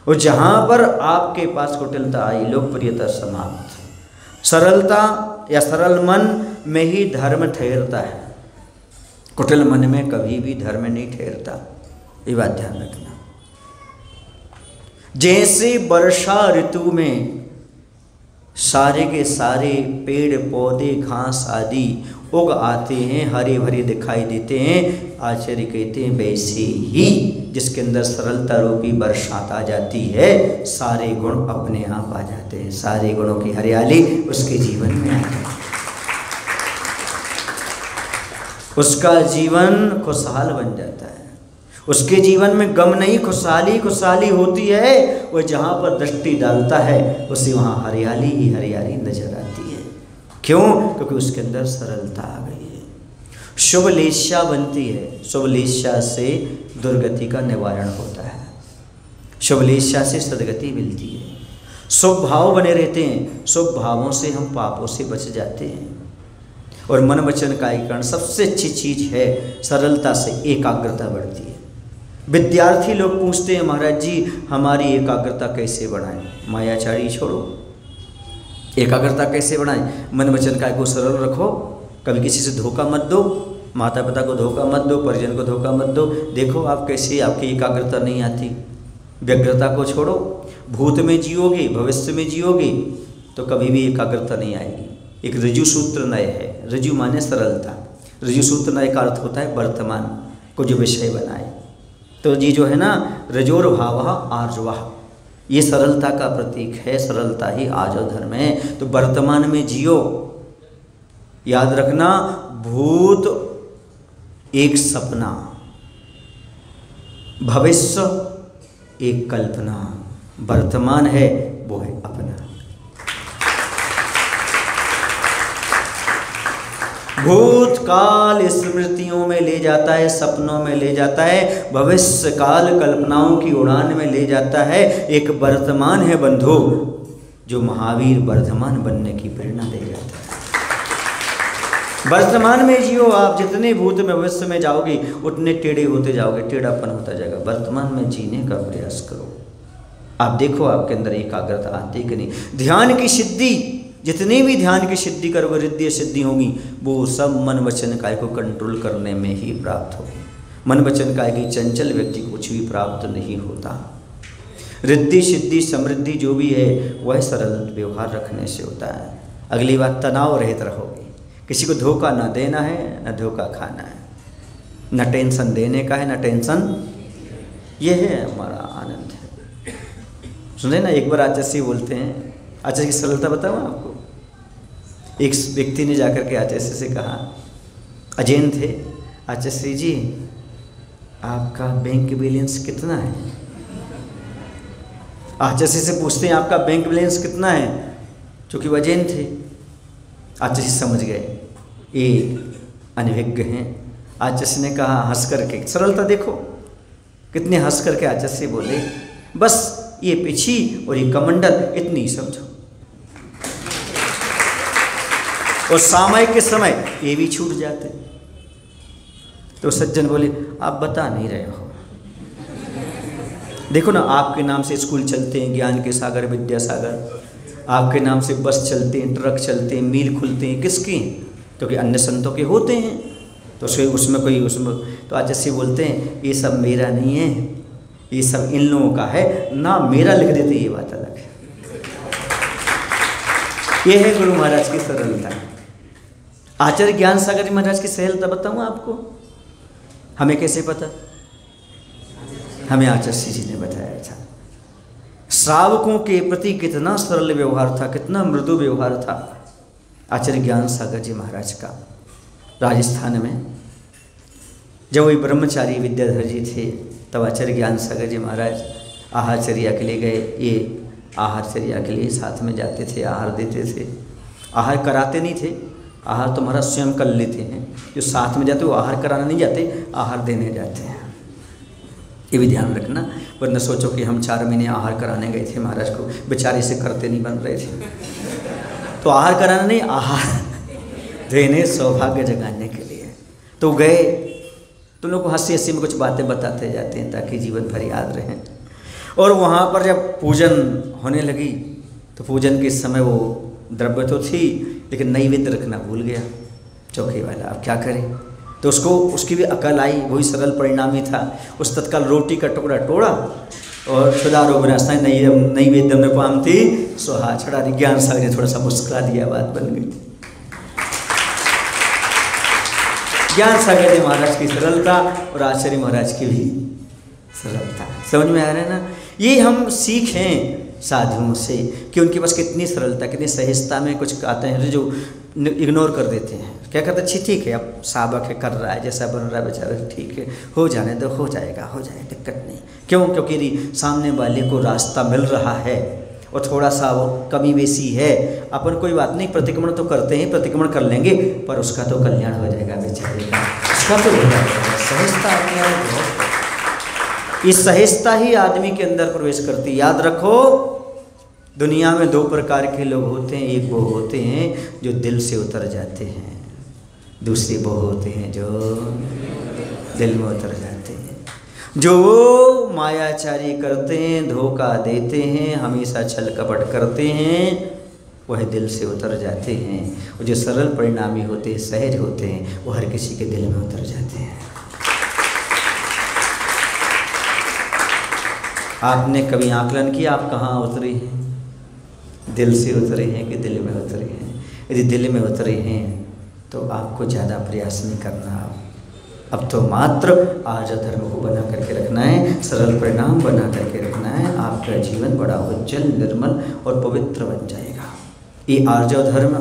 और जहाँ पर आपके पास कुटिलता आई, लोकप्रियता समाप्त। सरलता या सरल मन में ही धर्म ठहरता है, कुटिल मन में कभी भी धर्म नहीं ठहरता। ये बात ध्यान रखना। जैसे वर्षा ऋतु में सारे के सारे पेड़ पौधे घास आदि उग आते हैं, हरे भरे दिखाई देते हैं, आचार्य कहते हैं वैसे ही जिसके अंदर सरलता रूपी बरसात आ जाती है, सारे गुण अपने आप आ जाते हैं, सारे गुणों की हरियाली उसके जीवन में आ जाती है। उसका जीवन खुशहाल बन जाता है। उसके जीवन में गम नहीं, खुशहाली खुशहाली होती है। वह जहाँ पर दृष्टि डालता है उसे वहाँ हरियाली ही हरियाली नजर आती है। क्यों? क्योंकि उसके अंदर सरलता आ गई है। शुभ लेशा बनती है, शुभ लेशा से दुर्गति का निवारण होता है, शुभ लेशा से सदगति मिलती है। शुभ भाव बने रहते हैं, शुभ भावों से हम पापों से बच जाते हैं। और मन वचन काय के कारण सबसे अच्छी चीज़ है सरलता से एकाग्रता बढ़ती है। विद्यार्थी लोग पूछते हैं महाराज जी हमारी एकाग्रता कैसे बढ़ाएं? मायाचारी छोड़ो, एकाग्रता कैसे बढ़ाएं? मन वचन काय को सरल रखो, कभी किसी से धोखा मत दो, माता पिता को धोखा मत दो, परिजन को धोखा मत दो। देखो आप कैसे आपकी एकाग्रता नहीं आती। व्यग्रता को छोड़ो, भूत में जियोगे, भविष्य में जियोगे तो कभी भी एकाग्रता नहीं आएगी। एक ऋजु सूत्र नय है, ऋजु माने सरलता, ऋजु सूत्र नय का अर्थ होता है वर्तमान को जो विषय बनाए। तो ये जो है ना रजोर भाव आर्जवः, ये सरलता का प्रतीक है, सरलता ही आर्जव धर्म है। तो वर्तमान में जियो, याद रखना भूत एक सपना, भविष्य एक कल्पना, वर्तमान है वो है अपना। भूतकाल स्मृतियों में ले जाता है, सपनों में ले जाता है, भविष्य काल कल्पनाओं की उड़ान में ले जाता है। एक वर्तमान है बंधु जो महावीर वर्धमान बनने की प्रेरणा दे जाता है। वर्तमान में जियो आप, जितने भूत में भविष्य में जाओगे उतने टेढ़े होते जाओगे, टेढ़ापन होता जाएगा। वर्तमान में जीने का प्रयास करो। आप देखो आपके अंदर एकाग्रता आती कि नहीं। ध्यान की सिद्धि, जितनी भी ध्यान की सिद्धि करोगे, रिद्धि सिद्धि होगी, वो सब मन वचन काय को कंट्रोल करने में ही प्राप्त होगी। मन वचन काय की चंचल व्यक्ति को कुछ भी प्राप्त नहीं होता। रिद्धि सिद्धि समृद्धि जो भी है वह सरल व्यवहार रखने से होता है। अगली बात, तनाव रहित रहोगे, किसी को धोखा ना देना है, न धोखा खाना है, न टेंशन देने का है, न टेंशन, ये है हमारा आनंद है। सुने ना, एक बार आचार्य जी बोलते हैं, आचार्य की सरलता बताऊँ आपको। एक व्यक्ति ने जाकर के आचार्य से कहा, अजैन थे, आचार्य जी आपका बैंक बैलेंस कितना है? आचार्य से पूछते हैं आपका बैंक बैलेंस कितना है, क्योंकि वह अजैन थे। आचार्य समझ गए ये अनभिज्ञ हैं। आचार्य ने कहा हंस करके, सरलता देखो कितने हंस करके आचार्य बोले, बस ये पीछी और ये कमंडल इतनी समझो, और सामयिक के समय ये भी छूट जाते। तो सज्जन बोले आप बता नहीं रहे हो, देखो ना आपके नाम से स्कूल चलते हैं, ज्ञान के सागर विद्यासागर, आपके नाम से बस चलते हैं, ट्रक चलते हैं, मिल खुलते हैं, किसके? क्योंकि अन्य संतों के होते हैं। तो उसमें कोई तो आचार्य बोलते हैं ये सब मेरा नहीं है, ये सब इन लोगों का है ना, मेरा लिख देते, ये बात अलग है। ये है गुरु महाराज की सरलता। आचार्य ज्ञान सागर महाराज की सरलता बताऊँ आपको, हमें कैसे पता? हमें आचार्य जी ने बताया था। श्रावकों के प्रति कितना सरल व्यवहार था, कितना मृदु व्यवहार था आचार्य ज्ञान सागर जी महाराज का। राजस्थान में जब वही ब्रह्मचारी विद्याधर जी थे, तब आचार्य ज्ञान सागर जी महाराज आहारचर्या के लिए गए। ये आहारचर्या के लिए साथ में जाते थे, आहार देते थे। आहार कराते नहीं थे, आहार तो महाराज स्वयं कर लेते हैं। जो साथ में जाते वो आहार कराने नहीं जाते, आहार देने जाते हैं। ये भी ध्यान रखना, वरना सोचो कि हम 4 महीने आहार कराने गए थे महाराज को, बेचारे से करते नहीं बन रहे थे। तो आहार कराना नहीं, आहार देने सौभाग्य जगाने के लिए तो गए। तो लोग को हंसी हंसी में कुछ बातें बताते जाते हैं ताकि जीवन भर याद रहें। और वहाँ पर जब पूजन होने लगी तो पूजन के समय वो द्रव्य तो थी, लेकिन नैवेद्य रखना भूल गया चौकी वाला। अब क्या करें? तो उसको उसकी भी अकल आई, वही सरल परिणामी था। उस तत्काल रोटी का टुकड़ा तोड़ा और सुधारो विनाश नैवेद्य में पाम थी सुहा छड़ा दी। ज्ञान सागर ने थोड़ा सा मुस्कुरा दिया, बात बन गई। ज्ञान सागर जी महाराज की सरलता और आचार्य महाराज की भी सरलता, समझ में आ रहा है ना? ये हम सीख हैं साधुओं से कि उनके पास कितनी सरलता, कितनी सहजता में कुछ आते हैं जो इग्नोर कर देते हैं। क्या करते? अच्छी ठीक है, अब साबक है, कर रहा है, जैसा बन रहा है बेचारा, ठीक है, हो जाने दो, हो जाएगा, दिक्कत नहीं। क्यों? क्योंकि यदि सामने वाले को रास्ता मिल रहा है और थोड़ा सा वो कमी बेसी है, अपन कोई बात नहीं, प्रतिक्रमण तो करते हैं, प्रतिक्रमण कर लेंगे, पर उसका तो कल्याण हो जाएगा बेचारे का, उसका तो हो जाएगा। सहजता अपने आप बहुत, इस सहजता ही आदमी के अंदर प्रवेश करती। याद रखो, दुनिया में दो प्रकार के लोग होते हैं, एक वो होते हैं जो दिल से उतर जाते हैं, दूसरे वो होते हैं जो दिल में उतर जाते हैं। जो वो मायाचारी करते हैं, धोखा देते हैं, हमेशा छल कपट करते हैं, वह दिल से उतर जाते हैं। और जो सरल परिणामी होते हैं, सहज होते हैं, वो हर किसी के दिल में उतर जाते हैं। आपने कभी आकलन किया आप कहाँ उतरे हैं? दिल से उतरे हैं कि दिल में उतरे हैं? यदि दिल में उतरे हैं तो आपको ज़्यादा प्रयास नहीं करना। अब तो मात्र आर्य धर्म को बना करके रखना है, सरल परिणाम बना करके रखना है। आपका जीवन बड़ा उज्जवल, निर्मल और पवित्र बन जाएगा। ये आर्य धर्म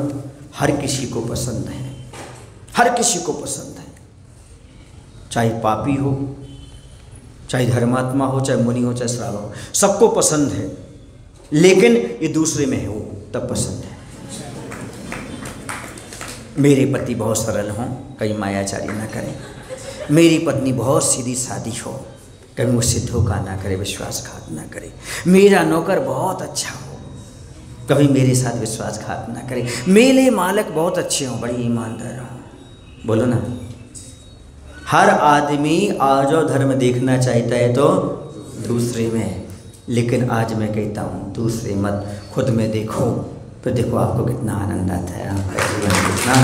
हर किसी को पसंद है, हर किसी को पसंद है, चाहे पापी हो, चाहे धर्मात्मा हो, चाहे मुनि हो, चाहे श्रावक हो, सबको पसंद है। लेकिन ये दूसरे में है, वो तब पसंद है। मेरे पति बहुत सरल हों, कहीं मायाचारी ना करें। मेरी पत्नी बहुत सीधी सादी हो, कभी मुझसे धोखा ना करे, विश्वासघात ना करे। मेरा नौकर बहुत अच्छा हो, कभी मेरे साथ विश्वासघात ना करे। मेरे मालिक बहुत अच्छे हों, बड़ी ईमानदार हों। बोलो ना, हर आदमी आर्य धर्म देखना चाहता है तो दूसरे में, लेकिन आज मैं कहता हूँ दूसरे मत, खुद में देखो, फिर देखो आपको कितना आनंद आता है, आपका जीवन कितना।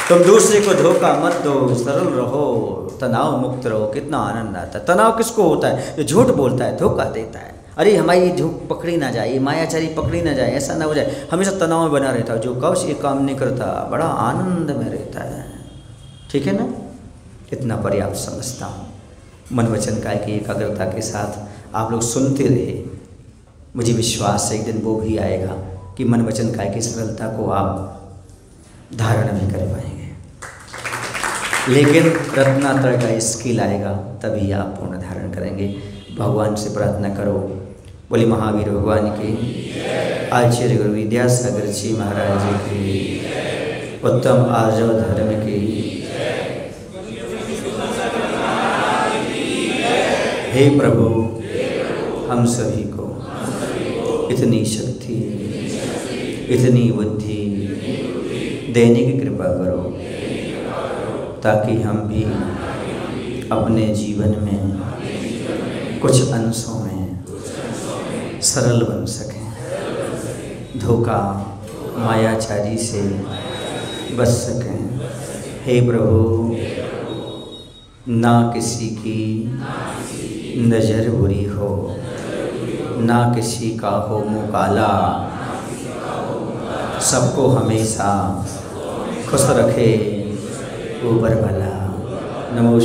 तुम दूसरे को धोखा मत दो, सरल रहो, तनाव मुक्त रहो, कितना आनंद आता है। तनाव किसको होता है? जो झूठ बोलता है, धोखा देता है। अरे हमारी झूठ पकड़ी ना जाए, मायाचारी पकड़ी ना जाए, ऐसा ना हो जाए, हमेशा तनाव में बना रहता है। जो कवच ये काम नहीं करता, बड़ा आनंद में रहता है। ठीक है ना? इतना पर्याप्त समझता हूँ। मन वचन काय की एकाग्रता के साथ आप लोग सुनते रहे, मुझे विश्वास है एक दिन वो भी आएगा कि मन वचन काय की सरलता को आप धारण भी कर पाएंगे। लेकिन रत्नात्रय का स्किल आएगा तभी आप पूर्ण धारण करेंगे। भगवान से प्रार्थना करो, बोले महावीर भगवान की, आचार्य गुरु विद्यासागर जी महाराज की, उत्तम आर्य धर्म की, हे प्रभु हम सभी को इतनी शक्ति, इतनी बुद्धि देने की कृपा करो ताकि हम भी अपने जीवन में कुछ अंशों में सरल बन सकें, धोखा मायाचारी से बच सकें। हे प्रभु, ना किसी की नज़र बुरी हो, ना किसी का हो मुँह काला, सबको हमेशा खुश रखे ऊपर भला। नमो